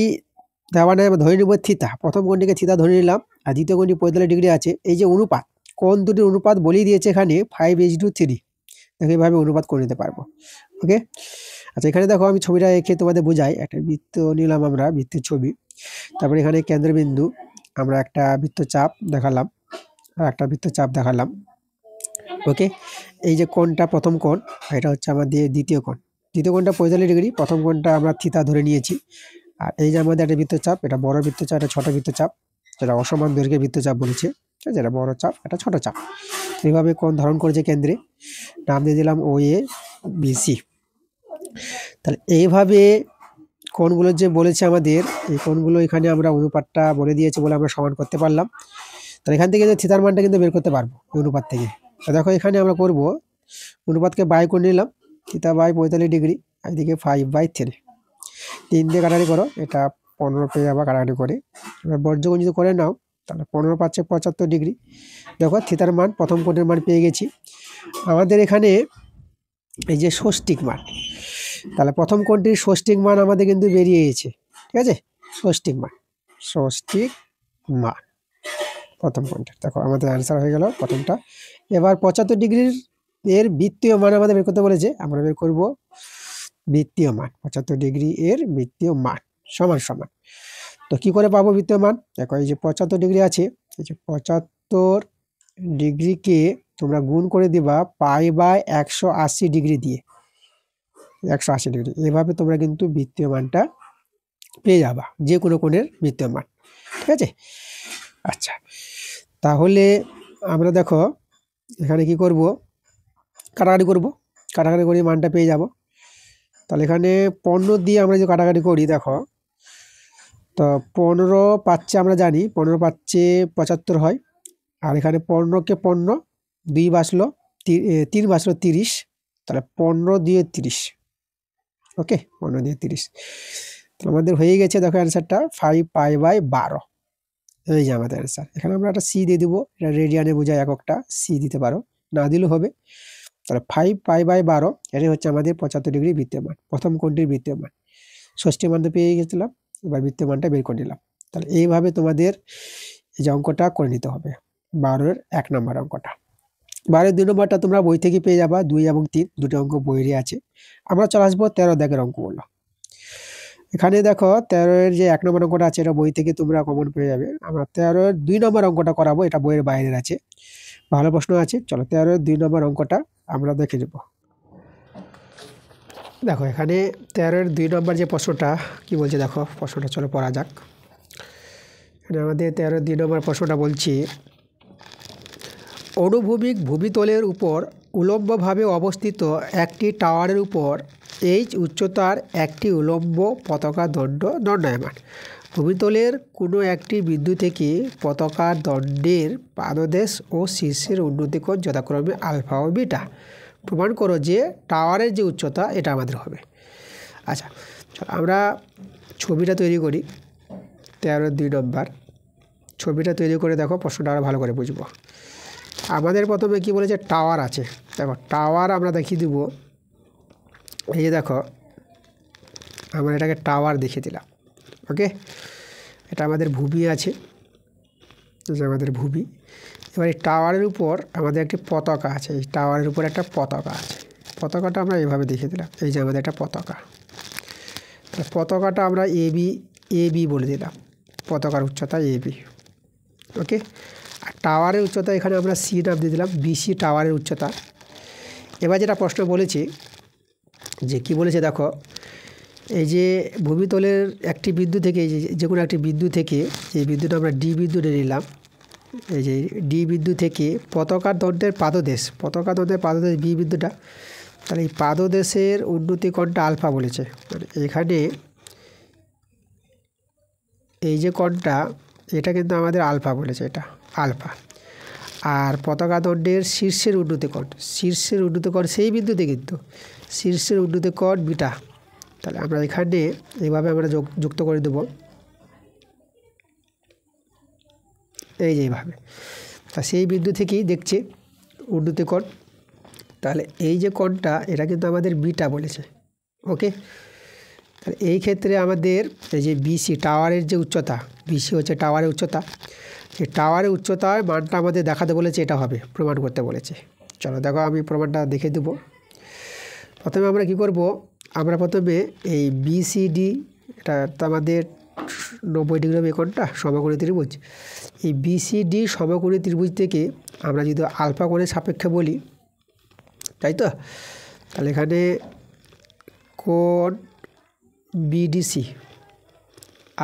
দেওয়া নেই, আমরা ধরে নেব থিতা। প্রথম কোণটিকে থিতা ধরে নিলাম, আর দ্বিতীয় কোণটি 45 ডিগ্রি আছে। এই যে অনুপাত, কোণ দুটির অনুপাত বলেই দিয়েছে এখানে 5:3। দেখো এইভাবে অনুপাত করে নিতে পারবো। ওকে, আচ্ছা এখানে দেখো আমি ছবিটা এঁকে তোমাদের বোঝাই। একটা বৃত্ত নিলাম আমরা, বৃত্তের ছবি। তারপরে এখানে কেন্দ্রবিন্দু, আমরা একটা বৃত্তচাপ দেখালাম, আর একটা বৃত্তচাপ দেখালাম। ওকে, এই যে কোণটা প্রথম কোণ, এটা হচ্ছে আমাদের দ্বিতীয় কোণ। দ্বিতীয় কোণটা 45 ডিগ্রি, প্রথম কোণটা আমরা থিতা ধরে নিয়েছি। আর এই যে আমাদের একটা বৃত্তচাপ, এটা বড় বৃত্তচাপ, এটা ছোট বৃত্তচাপ, যেটা অসমান দৈর্ঘ্যের বৃত্তচাপ বলেছে, যেটা বড় চাপ, এটা ছোট চাপ। এইভাবে কোণ ধারণ করেছে কেন্দ্রে, নাম দিয়ে দিলাম OABC। তাহলে এইভাবে কোণগুলো যে বলেছে আমাদের, এই কোণগুলো এখানে আমরা অনুপাতটা বলে দিয়েছে বলে আমরা সমান করতে পারলাম। তাহলে এখান থেকে যে থিতার মানটা কিন্তু বের করতে পারবো অনুপাত থেকে। দেখো এখানে আমরা করব, অনুপাতকে বাই করে নিলাম, থিতা বাই 45 ডিগ্রি, এদিকে 5/3। 3 দিয়ে কাটাকাটি করো, এটা 15 পেয়ে যাবা কাটাকাটি করে। এবার বর্গগুণ যদি করে নাও, তাহলে 15 পাচ্ছে 75 ডিগ্রি। দেখো থিতার মান, প্রথম কোণের মান পেয়ে গেছি। আমাদের এখানে এই যে ষষ্ঠিক মান, তাহলে প্রথম কোণটির ষষ্ঠিক মান আমাদের কিন্তু বেরিয়ে গেছে। ঠিক আছে, ষষ্ঠিক মান, ষষ্ঠিক মান প্রথম কোণটা। দেখো আমাদের অ্যান্সার হয়ে গেল প্রথমটা। এবার 75 ডিগ্রির এর বৃত্তীয় মান আমাদের বের করতে বলেছে, আমরা বের করব বৃত্তীয় মান। 75 ডিগ্রি এর বৃত্তীয় মান সমান সমান, তো কি করে পাবো বৃত্তীয় মান? দেখো এই যে 75 ডিগ্রি আছে, এই যে 75 ডিগ্রিকে তোমরা গুণ করে দিবা π/180 ডিগ্রি দিয়ে, 180 ডিগ্রি। এভাবে তোমরা কিন্তু বৃত্তীয় মানটা পেয়ে যাবা, যে কোনো কোণের বৃত্তীয় মান। ঠিক আছে, আচ্ছা তাহলে আমরা দেখো এখানে কি করব, কাটাকাটি করব, কাটাকাটি করে মানটা পেয়ে যাব। তাহলে এখানে 15 দিয়ে আমরা যে কাটাকাটি করি, দেখো তো 15 পাচ্ছে, আমরা জানি 15 পাচ্ছে 75 হয়। আর এখানে 15কে 15, 2 বাঁচলো, 3 বাঁচলো 30, তাহলে 15 দিয়ে 30। ওকে, 15 দিয়ে 30, তাহলে আমাদের হয়ে গেছে। দেখো অ্যান্সারটা 5π/12, এই যে আমাদের অ্যান্সার। এখানে আমরা একটা সি দিয়ে দেবো, এটা রেডিয়ানে বোঝায় এককটা, সি দিতে পারো, না দিলেও হবে। তাহলে 5π/12, এটাই হচ্ছে আমাদের 75 ডিগ্রি বৃত্তীয় মান, প্রথম কোণটির বৃত্তীয় মান। ষষ্ঠী মান তো পেয়ে গেছিলাম, এবার বৃত্তীয় মানটা বের করে নিলাম। তাহলে এইভাবে তোমাদের এই যে অঙ্কটা করে নিতে হবে, 12-এর 1 নম্বর অঙ্কটা। 12-এর 2 নম্বরটা তোমরা বই থেকে পেয়ে যাবা, 2 এবং 3 দুটো অঙ্ক বইয়েরই আছে। আমরা চলে আসবো 13 দাগের অঙ্কগুলো। এখানে দেখো 13-এর যে 1 নম্বর অঙ্কটা আছে, এটা বই থেকে তোমরা কমন পেয়ে যাবে। আমরা 13-এর 2 নম্বর অঙ্কটা করাবো, এটা বইয়ের বাইরের আছে, ভালো প্রশ্ন আছে। চলো 13-এর 2 নম্বর অঙ্কটা আমরা দেখে নেব। দেখো এখানে 13-এর 2 নম্বর যে প্রশ্নটা কি বলছে, দেখো প্রশ্নটা চলো পড়া যাক। এখানে আমাদের 13-এর 2 নম্বর প্রশ্নটা বলছি, অনুভূমিক ভূমিতলের উপর উলম্বভাবে অবস্থিত একটি টাওয়ারের উপর এইচ উচ্চতার একটি উলম্ব পতাকা দণ্ড দণ্ডায়মান। ভূমিতলের কোনো একটি বিন্দু থেকে পতাকার দণ্ডের পাদদেশ ও শীর্ষের উন্নতিকোণ যথাক্রমে আলফা ও বিটা। প্রমাণ করো যে টাওয়ারের যে উচ্চতা এটা আমাদের হবে। আচ্ছা আমরা ছবিটা তৈরি করি, 13-এর 2 নম্বর ছবিটা তৈরি করে দেখো প্রশ্নটা আরও ভালো করে বুঝবো। আমাদের প্রথমে কি বলেছে, টাওয়ার আছে। দেখো টাওয়ার আমরা দেখিয়ে দিব, এই যে দেখো আমরা এটাকে টাওয়ার দেখিয়ে দিলাম। ওকে, এটা আমাদের ভূমি আছে, আমাদের ভূমি। এবার এই টাওয়ারের উপর আমাদের একটি পতাকা আছে, এই টাওয়ারের উপর একটা পতাকা আছে। পতাকাটা আমরা এভাবে দেখিয়ে দিলাম, এই যে আমাদের একটা পতাকা। পতাকাটা আমরা এবি বলে দিলাম, পতাকার উচ্চতা এবি। ওকে, আর টাওয়ারের উচ্চতা এখানে আমরা সি নাম দিয়ে দিলাম, বিসি টাওয়ারের উচ্চতা। এবার যেটা প্রশ্ন বলেছি, যে কি বলেছে দেখো, এই যে ভূমিতলের একটি বিন্দু থেকে, যে কোনো একটি বিন্দু থেকে, এই বিন্দুটা আমরা ডি বিন্দু নিয়ে নিলাম, এই যে ডি বিন্দু থেকে পতাকার দণ্ডের পাদদেশ, পতাকা দণ্ডের পাদদেশ বি বিন্দুটা, তাহলে এই পাদদেশের উন্নতি কোণটা আলফা বলেছে। মানে এখানে এই যে কোণটা, এটা কিন্তু আমাদের আলফা বলেছে, এটা আলফা। আর পতাকা দণ্ডের শীর্ষের উন্নতিকোণ, শীর্ষের উন্নতিকোণ সেই বিন্দুতে কিন্তু শীর্ষের উন্নতিকোণ বিটা। তাহলে আমরা এখানে এইভাবে আমরা যুক্ত করে দেব, এই যে এইভাবে। তা সেই বিন্দু থেকেই দেখছি উন্নতিকোণ তাহলে এই যে কোণটা এটা কিন্তু আমাদের বিটা বলেছে। ওকে, তাহলে এই ক্ষেত্রে আমাদের এই যে বিসি টাওয়ারের যে উচ্চতা, বিসি হচ্ছে টাওয়ারের উচ্চতা, এই টাওয়ারের উচ্চতার মানটা আমাদের দেখাতে বলেছে, এটা হবে প্রমাণ করতে বলেছে। চলো দেখো আমি প্রমাণটা দেখে দেবো। প্রথমে আমরা কি করব, আমরা প্রথমে এই বিসিডি, এটা তো আমাদের 90 ডিগ্রি হবে কোণটা, সমকোণী ত্রিভুজ। এই বিসিডি সমকোণী ত্রিভুজ থেকে আমরা যদি আলফা কোণের সাপেক্ষে বলি, তাই তো, তাহলে এখানে কোণ বিডিসি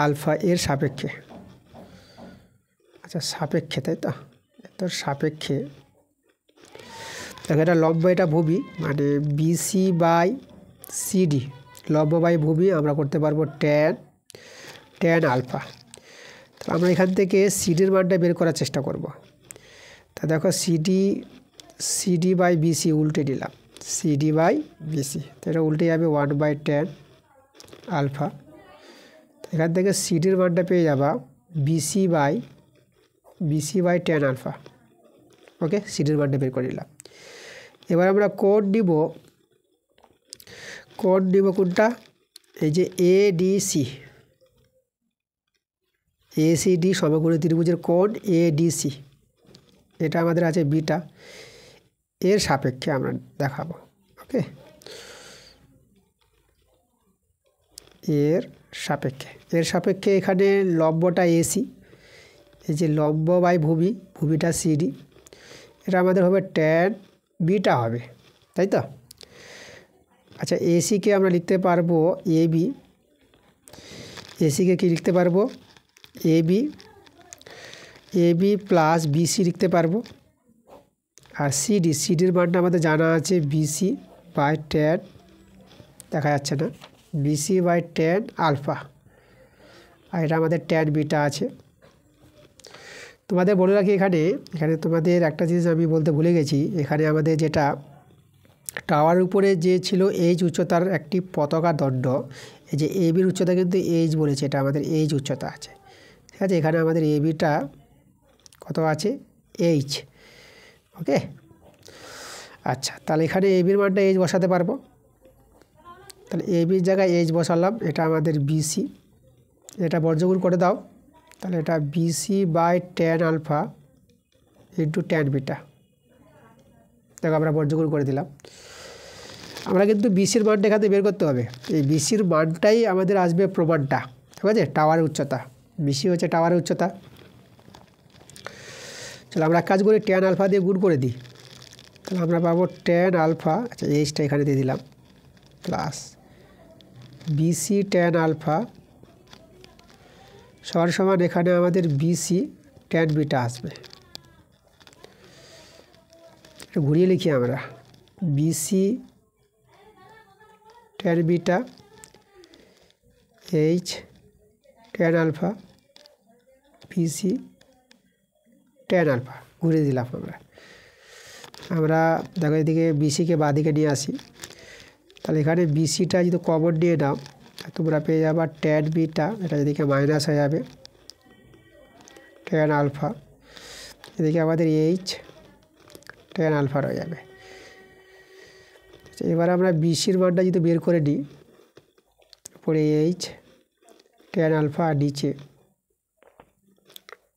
আলফা এর সাপেক্ষে, আচ্ছা সাপেক্ষে, তাই তো, তোর সাপেক্ষে দেখো এটা লম্ব, এটা ভূমি, মানে বিসি বাই সিডি লম্ব বাই ভূমি আমরা করতে পারবো ট্যান আলফা। তো আমরা এখান থেকে সিডির মানটা বের করার চেষ্টা করব। তা দেখো সিডি বাই বিসি উল্টে দিলাম, সিডি বাই বিসি, তো এটা উল্টে যাবে 1/tan আলফা। এখান থেকে সিডির মানটা পেয়ে যাবা বিসি বাই ট্যান আলফা। ওকে, সিডির মানটা বের করে নিলাম। এবার আমরা কোণ নিব কোনটা, এই যে এসিডি সমকোণী ত্রিভুজের কোণ এডিসি, এটা আমাদের আছে বিটা, এর সাপেক্ষে আমরা দেখাবো। ওকে, এর সাপেক্ষে এখানে লম্বটা এসি, এই যে লম্ব বাই ভূমিটা সিডি, এটা আমাদের হবে ট্যান বিটা হবে, তাই তো। আচ্ছা এসিকে আমরা লিখতে পারবো এবি, এসিকে কি লিখতে পারবো এবি প্লাস বিসি লিখতে পারবো। আর সিডির মানটা আমাদের জানা আছে বিসি বাই ট্যান, দেখা যাচ্ছে না, বিসি বাই ট্যান আলফা, আর এটা আমাদের ট্যান বিটা আছে। তোমাদের বলে রাখি এখানে তোমাদের একটা জিনিস আমি বলতে ভুলে গেছি, এখানে আমাদের যেটা টাওয়ার উপরে যে ছিল এইচ উচ্চতার একটি পতাকা দণ্ড, এই যে এবির উচ্চতা কিন্তু এইচ বলেছে, এটা আমাদের এইচ উচ্চতা আছে, ঠিক আছে। এখানে আমাদের এবিটা কত আছে, এইচ। ওকে, আচ্ছা তাহলে এখানে এবির মানটা এইচ বসাতে পারবো, তাহলে এবির জায়গায় এইচ বসালাম, এটা আমাদের বিসি, এটা বর্গমূল করে দাও, তাহলে এটা BC by tan alpha into tan beta, দেখো আমরা বর্গমূল করে দিলাম। আমরা কিন্তু বিসির মানটা এখানে বের করতে হবে, এই বিসির মানটাই আমাদের আসবে প্রমাণটা, ঠিক আছে, টাওয়ারের উচ্চতা, বিসি হচ্ছে টাওয়ারের উচ্চতা। চলো আমরা কাজ করি, ট্যান আলফা দিয়ে গুণ করে দিই, তাহলে আমরা পাবো ট্যান আলফা, আচ্ছা এইচটা এখানে দিয়ে দিলাম, প্লাস বিসি ট্যান আলফা সমান এখানে আমাদের বিসি ট্যান বিটা আসবে। ঘুরিয়ে লিখি আমরা, BC tan beta h tan alpha BC tan alpha, ঘুরিয়ে দিলাম আমরা দেখো এদিকে বিসিকে বাঁদিকে নিয়ে আসি, তাহলে এখানে বিসিটা যদি কমন নিয়ে নাও তোমরা পেয়ে যাবা ট্যান বিটা, এটা এদিকে মাইনাস হয়ে যাবে ট্যান আলফা, এদিকে আমাদের এইচ ট্যান আলফা হয়ে যাবে। এবার আমরা বিসির মানটা যদি বের করে নিই, পরে এইচ ট্যান আলফা, নিচে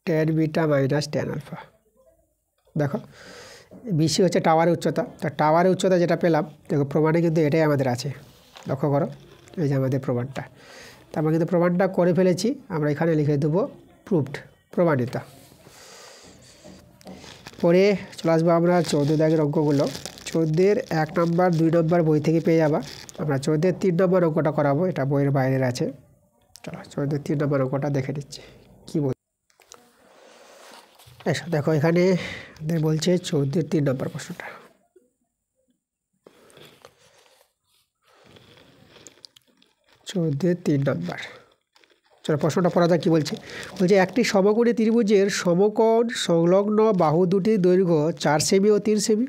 tan beta minus tan alpha. দেখো বিসি হচ্ছে টাওয়ারের উচ্চতা, তা টাওয়ারের উচ্চতা যেটা পেলাম, দেখো প্রমাণে কিন্তু এটাই আমাদের আছে, লক্ষ্য করো এই যে আমাদের প্রমাণটা, তা আমরা কিন্তু প্রমাণটা করে ফেলেছি, আমরা এখানে লিখে দেবো প্রুভড, প্রমাণিত। পরে চলে আসবো আমরা 14 দাগের অঙ্কগুলো। 14 1 নম্বর 2 নম্বর বই থেকে পেয়ে যাবা, আমরা 14 3 নম্বর অঙ্কটা করাবো, এটা বইয়ের বাইরের আছে। চলো 14 3 নম্বর অঙ্কটা দেখে নিচ্ছি কী বল। দেখো এখানে বলছে 14 3 নম্বর প্রশ্নটা, 14 3 নম্বর। চলো প্রশ্নটা পড়া যাক, কী বলছে। একটি সমকোণী ত্রিভুজের সমকোণ সংলগ্ন বাহু দুটির দৈর্ঘ্য 4 সেমি ও 3 সেমি।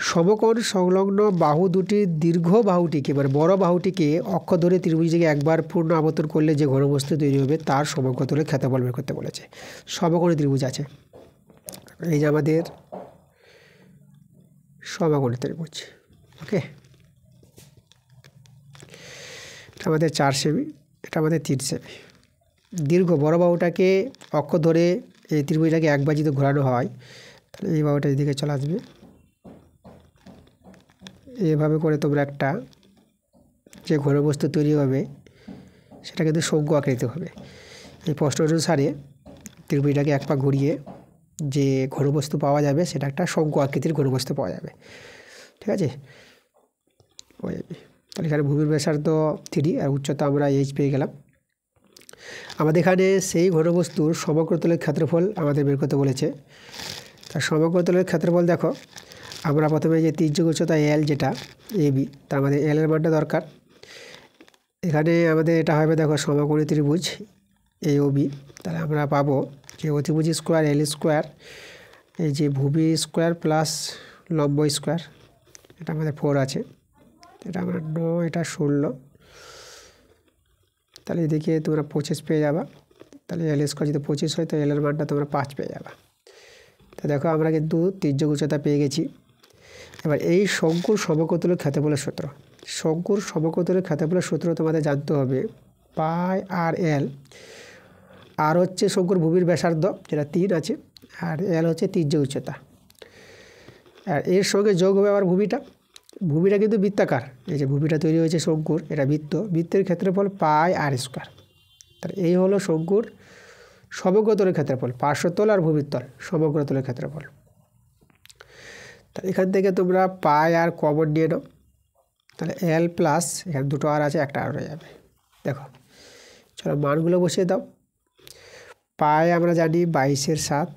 সমকোণ সংলগ্ন বাহু দুটির দীর্ঘ বাহুটিকে, মানে বড় বাহুটিকে অক্ষ ধরে ত্রিভুজটিকে একবার পূর্ণ আবর্তন করলে যে ঘনবস্তু তৈরি হবে তার সমগ্রতলের ক্ষেত্রফল বের করতে বলেছে। সমকোণী ত্রিভুজ আছে, এই যে আমাদের সমকোণী ত্রিভুজ। ওকে, এটা আমাদের 4 সেমি, এটা আমাদের 3 সেমি। দীর্ঘ বড় বাহুটাকে অক্ষ ধরে এই ত্রিভুজটাকে একবার যদি ঘোরানো হয় তাহলে এই বাহুটা এদিকে চলে আসবে। এভাবে করে তোমরা একটা যে ঘনবস্তু তৈরি হবে সেটা কিন্তু শঙ্কু আকৃতি হবে। এই প্রশ্ন অনুসারে ত্রিভুজটাকে এক পা ঘুরিয়ে যে ঘনবস্তু পাওয়া যাবে সেটা একটা শঙ্কু আকৃতির ঘনবস্তু পাওয়া যাবে। ঠিক আছে, তাহলে এখানে ভূমির ব্যাসার্ধ 3 আর উচ্চতা আমরা h পেয়ে গেলাম। আমাদের এখানে সেই ঘনবস্তুর সমগ্রতলের ক্ষেত্রফল আমাদের বের করতে বলেছে। তার সমগ্রতলের ক্ষেত্রফল দেখো, আমরা প্রথমে যে তির্যক উচ্চতা l যেটা ab, তার আমাদের l এর মানটা দরকার। এখানে আমাদের এটা হবে দেখো সমকোণী ত্রিভুজ AOB, তাহলে আমরা পাবো যে অতিভুজ স্কোয়ার l স্কোয়ার, এই যে ভূমি স্কোয়ার প্লাস লম্ব স্কোয়ার, এটা আমাদের 4 আছে, এটা আমরা 9, এটা 16, তাহলে এদিকে তোমরা 25 পেয়ে যাবা। তাহলে l স্কোয়ার যদি 25 হয় তো l এর মানটা তোমরা 5 পেয়ে যাবা। তো দেখো আমরা কিন্তু তির্যক উচ্চতা পেয়ে গেছি। এবার এই শঙ্কুর সমকোণের ক্ষেত্রফলের সূত্র, শঙ্কুর সমকোণের ক্ষেত্রফলের সূত্র তোমাদের জানতে হবে পাই আর এল। আর হচ্ছে শঙ্কুর ভূমির ব্যাসার্ধ যেটা 3 আছে, আর এল হচ্ছে তির্যক উচ্চতা। আর এর সঙ্গে যোগ হবে আবার ভূমিটা। ভূমিটা কিন্তু বৃত্তাকার, এই যে ভূমিটা তৈরি হয়েছে শঙ্কুর, এটা বৃত্ত, বৃত্তের ক্ষেত্রফল পাই আর স্কোয়ার। তাহলে এই হলো শঙ্কুর সমগ্রতলের ক্ষেত্রফল, পার্শ্বতল আর ভূমির তল সমগ্রতলের ক্ষেত্রফল। তাহলে এখান থেকে তোমরা পাই আর কমন নিয়ে নাও, তাহলে এল প্লাস এখানে দুটো আর আছে, একটা আর হয়ে যাবে। দেখো চলো মানগুলো বসিয়ে দাও। পাই আমরা জানি 22/7,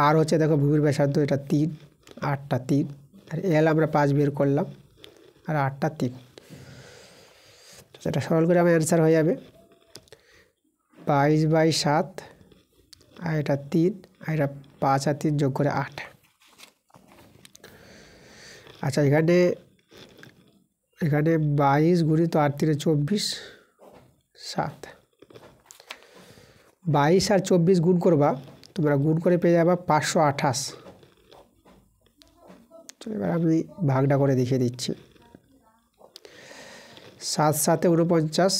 আর হচ্ছে দেখো ভূমির ব্যাসার্ধ এটা 3, 8টা 3, আর এল আমরা 5 বের করলাম, আর 8টা 3। সেটা সরল করে আমার অ্যান্সার হয়ে যাবে 22/7, আর এটা 3, আর এটা 5 আর 3 যোগ করে 8। আচ্ছা, এখানে 22 গুণিত 8 × 24, 7। 22 আর 24 গুণ করবা, তোমরা গুণ করে পেয়ে যাবা 528। এবার আমি ভাগটা করে দেখিয়ে দিচ্ছি। 7 7 49,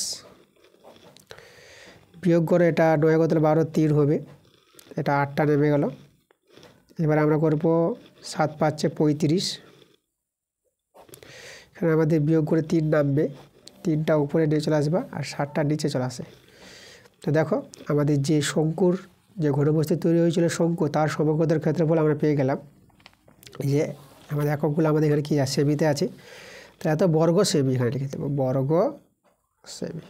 বিয়োগ করে এটা 9 × 12 3 হবে, এটা 8টা নেমে গেল। এবার আমরা করব 7 5 35, এখানে আমাদের বিয়োগ করে 3 নামবে, 3টা উপরে নিয়ে চলে আসবা আর 7টা নিচে চলে আসে। তো দেখো আমাদের যে শঙ্কুর যে ঘনবস্তু তৈরি হয়েছিল শঙ্কু, তার সমগ্রতার ক্ষেত্রফল আমরা পেয়ে গেলাম। এই যে আমাদের এককগুলো আমাদের এখানে কী আছে, সেমিতে আছে, তো এত বর্গ সেমি এখানে লিখে দেবো, বর্গ সেমি,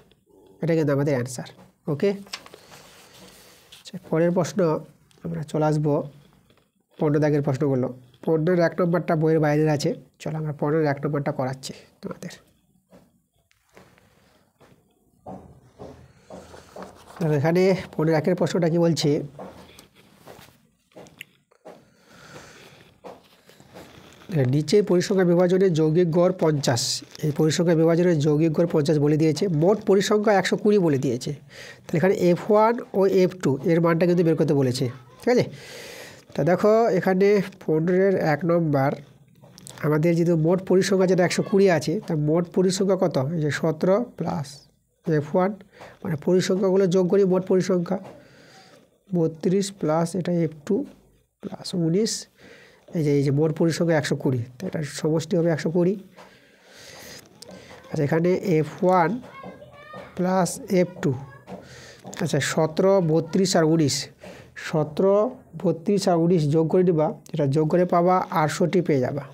এটা কিন্তু আমাদের অ্যান্সার। ওকে, পরের প্রশ্ন আমরা চলে আসবো 15 দাগের প্রশ্নগুলো। 15-এর 1 নম্বরটা বইয়ের বাইরে আছে, চলো আমরা 15-এর 1 নম্বরটা করাচ্ছি তোমাদের। এখানে 15-1 প্রশ্নটা কি বলছে, নিচে পরিসংখ্যান বিভাজনের যৌগিক গড় 50, এই পরিসংখ্যান বিভাজনের যৌগিক গড় 50 বলে দিয়েছে, মোট পরিসংখ্যা 120 বলে দিয়েছে। তাহলে এখানে F1 ও F2 এর মানটা কিন্তু বের করতে বলেছে। ঠিক আছে, তা দেখো এখানে 15-এর 1 নম্বর আমাদের যেহেতু মোট পরিসংখ্যা যেটা 120 আছে, তা মোট পরিসংখ্যা কত, এই যে 17 প্লাস F1, মানে পরিসংখ্যাগুলো যোগ করি মোট পরিসংখ্যা 32 প্লাস এটা F2 প্লাস 19, এই যে মোট পরিসংখ্যা 120, তো এটা সমষ্টি হবে 120। আচ্ছা, এখানে F1 প্লাস F2, আচ্ছা 17 32 আর 19, 17 32 আর 19 যোগ করে দিবা, এটা যোগ করে পাবা 68 পেয়ে যাবা।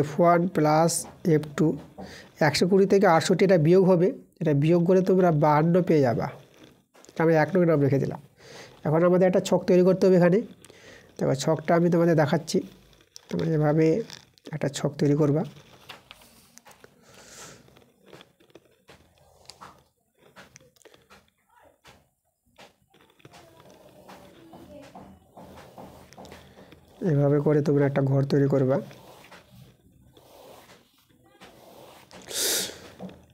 F1 প্লাস F2 120 থেকে 68 এটা বিয়োগ হবে, এটা বিয়োগ করে তোমরা 52 পেয়ে যাবা। আমি 1 নং নাম রেখে দিলাম। এখন আমাদের একটা ছক তৈরি করতে হবে এখানে। দেখো ছকটা আমি তোমাদের দেখাচ্ছি, তোমরা এভাবে একটা ছক তৈরি করবা। এভাবে করে তোমরা একটা ঘর তৈরি করবা।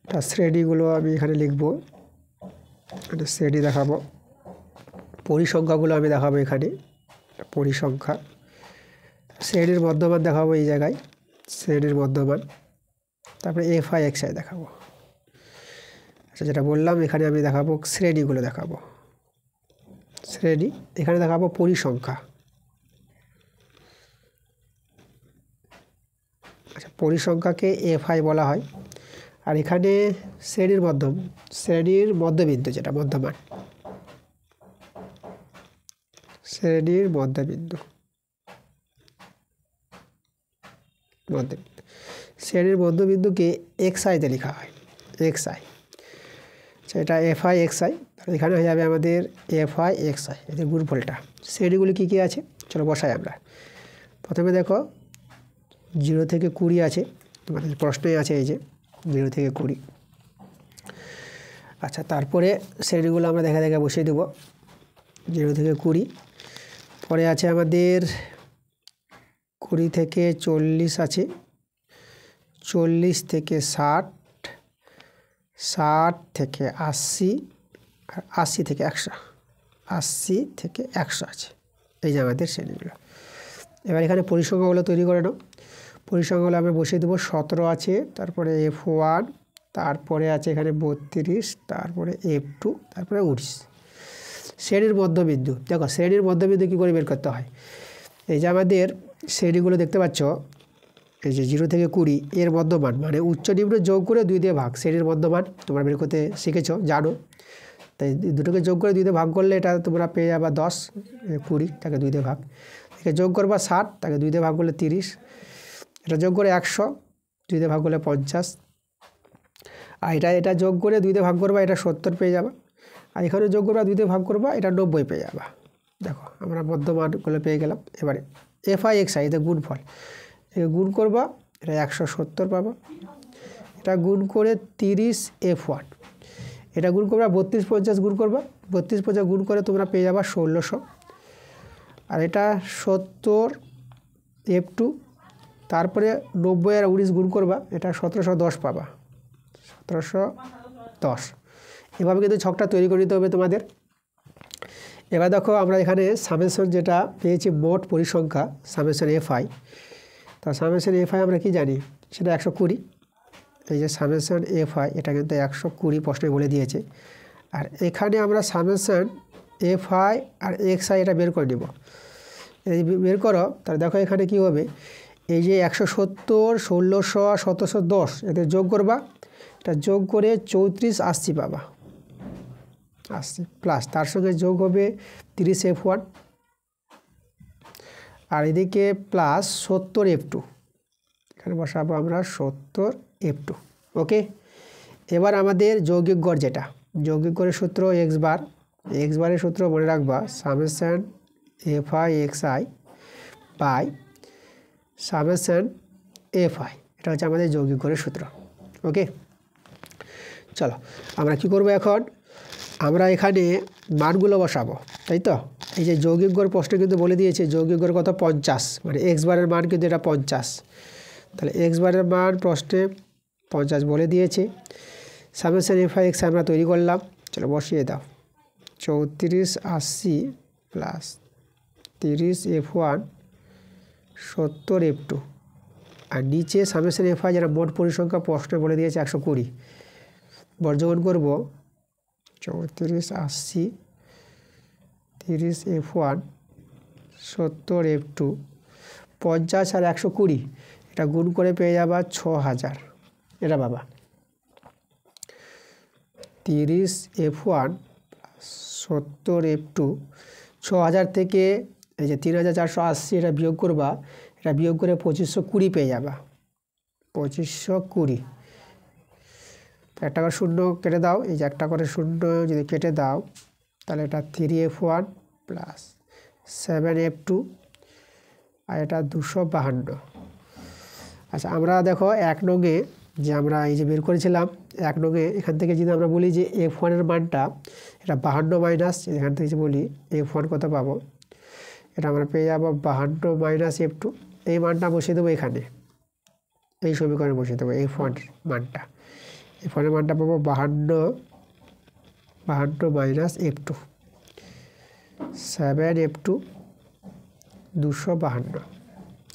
তার শ্রেণীগুলো আমি এখানে লিখবো, শ্রেণী দেখাবো, পরিসংখ্যাগুলো আমি দেখাবো এখানে, পরিসংখ্যা। শ্রেণীর মধ্যমান দেখাবো এই জায়গায়, শ্রেণীর মধ্যমান। তারপরে এফআই এক্সআই দেখাবো। আচ্ছা, যেটা বললাম এখানে আমি দেখাবো শ্রেণীগুলো দেখাবো, শ্রেণী। এখানে দেখাবো পরিসংখ্যা। আচ্ছা, পরিসংখ্যাকে এফআই বলা হয়। আর এখানে শ্রেণীর মধ্যবিন্দু, যেটা মধ্যমান, শ্রেণীর মধ্যবিন্দু, শ্রেণীর মধ্যবিন্দুকে এক্সআইতে লেখা হয়, এক্সআই। আচ্ছা, এটা এফআই এক্সআই। এখানে হয়ে যাবে আমাদের এফআই এক্সআই, এদের গুণফলটা। শ্রেণীগুলি কী কী আছে চলো বসাই আমরা। প্রথমে দেখো 0 থেকে 20 আছে, তোমাদের প্রশ্নই আছে এই যে 0 থেকে 20। আচ্ছা, তারপরে শ্রেণীগুলো আমরা দেখা বসিয়ে দেবো 0 থেকে 20। পরে আছে আমাদের 20 থেকে 40 আছে, 40 থেকে 60, 60 থেকে 80, আর 80 থেকে 100, 80 থেকে 100 আছে। এই যে আমাদের শ্রেণীগুলো। এবার এখানে পরিসংখ্যাগুলো তৈরি করে নাও। পরিসংখ্যাগুলো আমরা বসিয়ে দেবো। 17 আছে, তারপরে F1, তারপরে আছে এখানে 32, তারপরে F2, তারপরে 19। শ্রেণীর মধ্যবিন্দু দেখো, শ্রেণীর মধ্যবিন্দু কী করে বের করতে হয়। এই যে আমাদের শ্রেণীগুলো দেখতে পাচ্ছ, এই যে 0 থেকে 20 এর মধ্যমান মানে উচ্চ নিম্ন যোগ করে 2 দিয়ে ভাগ। শ্রেণীর মধ্যমান তোমরা বের করতে শিখেছো, জানো। তাই দুটোকে যোগ করে 2 দিয়ে ভাগ করলে এটা তোমরা পেয়ে যাবা 10, 20 তাকে 2 দিয়ে ভাগ। একে যোগ করবা 60, তাকে 2 দিয়ে ভাগ করলে 30। এটা যোগ করে 100, 2 দিয়ে ভাগ করলে 50। আর এটা যোগ করে 2 দিয়ে ভাগ করবা, এটা 70 পেয়ে যাবা। আর এখানে যোগ করবা 2 দিয়ে ভাগ করবা, এটা 90 পেয়ে যাবা। দেখো আমরা মধ্যমানগুলো পেয়ে গেলাম। এবারে এফআই এক্সআই, এটা গুণফল। একে গুণ করবা, এটা 170 পাবা। এটা গুণ করে 30 F1, এটা গুণ করবা 32 50 গুণ করবা, 32 50 গুণ করে তোমরা পেয়ে যাবা 1600। আর এটা 70 F2, তারপরে 90 আর 19 গুণ করবা, এটা 1710 পাবা, 1710। এভাবে কিন্তু ছকটা তৈরি করে দিতে হবে তোমাদের। এবার দেখো আমরা এখানে সামেশন যেটা পেয়েছি, মোট পরিসংখ্যা সামেশন এফআই। তো সামেশন এফআই আমরা কি জানি, সেটা 120। এই যে সামেশন এফআই, এটা কিন্তু 120 প্রশ্নে বলে দিয়েছে। আর এখানে আমরা সামেশন এফআই আর এক্সআই এটা বের করে নেব। এই বের করো, তাহলে দেখো এখানে কি হবে, এই যে 170, 1600, 1710 এদের যোগ করবা, এটা যোগ করে 34 80 পাবা, 80 প্লাস তার সঙ্গে যোগ হবে 30 F1, আর এদিকে প্লাস 70 F2, এখানে বসাবো আমরা 70 F2। ওকে, এবার আমাদের যৌগিক গড়, যেটা যৌগিক গড়ের সূত্র এক্স বার, এক্স বারের সূত্র মনে রাখবা, summation f i x i by summation f i, এটা হচ্ছে আমাদের যৌগিক গড়ের সূত্র। ওকে, চলো আমরা কি করব এখন, আমরা এখানে মানগুলো বসাবো, তাই তো। এই যে যৌগিক গড় প্রশ্ন কিন্তু বলে দিয়েছে যৌগিক গড় কত, 50, মানে এক্স বারের মান কিন্তু এটা 50। তাহলে এক্স বারের মান প্রশ্নে 50 বলে দিয়েছে। সামেশন এফআই এক্স আমরা তৈরি করলাম, চলো বসিয়ে দাও। 34 80 প্লাস 30 F1, 70 F2, আর নিচে সামেশন এফআই যারা মোট পরিসংখ্যা প্রশ্নে বলে দিয়েছে 120। বর্জমান করব 34 80, 30 F1, 70 F2, 50 আর 120 এটা গুণ করে পেয়ে যাবা 6000। এটা বাবা 30 F1 70 F2, 6000 থেকে এই যে 3480 এটা বিয়োগ করবা, এটা বিয়োগ করে 2520 পেয়ে যাবা, 2520। একটা করে শূন্য কেটে দাও, এই যে একটা করে শূন্য যদি কেটে দাও, তাহলে এটা 3 F1 প্লাস 7 F2, আর এটা 252। আচ্ছা, আমরা দেখো 1 নঙে যে আমরা এই যে বের করেছিলাম 1 নঙে, এখান থেকে যদি আমরা বলি যে F1 এর মানটা, এটা 52 মাইনাস, এখান থেকে যদি বলি F1 কত পাবো, এটা আমরা পেয়ে যাবো 52 মাইনাস F2। এই মানটা বসিয়ে দেবো এখানে, এই সমীকরণে বসিয়ে দেবো F1 মানটা। F1 এর মানটা পাবো 52 মাইনাস F2, 7 F2, 252।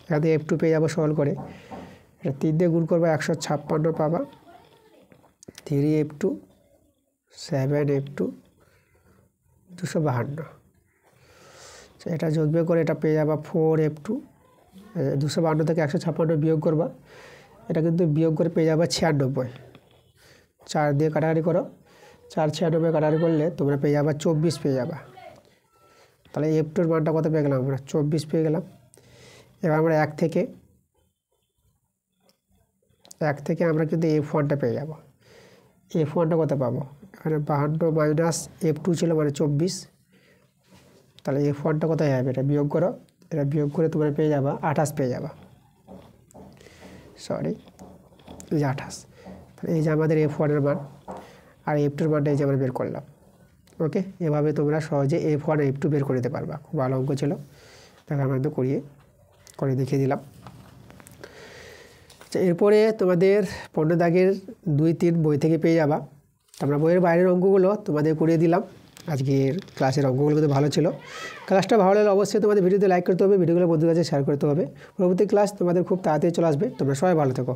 এখানে F2 পেয়ে যাবো সলভ করে। এটা 3 দিয়ে গুণ করবো 156 পাবা। 3F2 7F2 252। এটা যোগ বিয়োগ করে এটা পেয়ে যাবা 4F2। 252 থেকে 156 বিয়োগ করবা, এটা কিন্তু বিয়োগ করে পেয়ে যাবা 96। 4 দিয়ে কাটাকাটি করো, 4 96 কাটাকাটি করলে তোমরা পেয়ে যাবা 24 পেয়ে যাবা। তাহলে F2 এর মানটা কত পেয়ে গেলাম আমরা? 24 পেয়ে গেলাম। এবার আমরা 1 থেকে আমরা কিন্তু F1টা পেয়ে যাব। F1টা কত পাবো? এখানে 52 মাইনাস F2 ছিল মানে 24। তাহলে F1টা কত হবে? এটা বিয়োগ করো, এটা বিয়োগ করে তোমরা পেয়ে যাবা 28 পেয়ে যাবা। সরি, এই যে 28। তাহলে এই যে আমাদের F1 এর মান, আর F2 এর মানটা এই যে আমরা বের করলাম। ওকে, এভাবে তোমরা সহজে F1 আর F2 বের করে দিতে পারবা। খুব ভালো অঙ্ক ছিল, তাকে আমরা একটু করে দেখিয়ে দিলাম। এরপরে তোমাদের 15 দাগের 2-3 বই থেকে পেয়ে যাবা। আমরা বইয়ের বাইরের অঙ্কগুলো তোমাদের করিয়ে দিলাম। আজকের ক্লাসের অঙ্কগুলো কিন্তু ভালো ছিল। ক্লাসটা ভালো লাগলে অবশ্যই তোমাদের ভিডিওতে লাইক করতে হবে, ভিডিওগুলো বন্ধুদের কাছে শেয়ার করতে হবে। পরবর্তী ক্লাস তোমাদের খুব তাড়াতাড়ি চলে আসবে। তোমরা সবাই ভালো থেকো।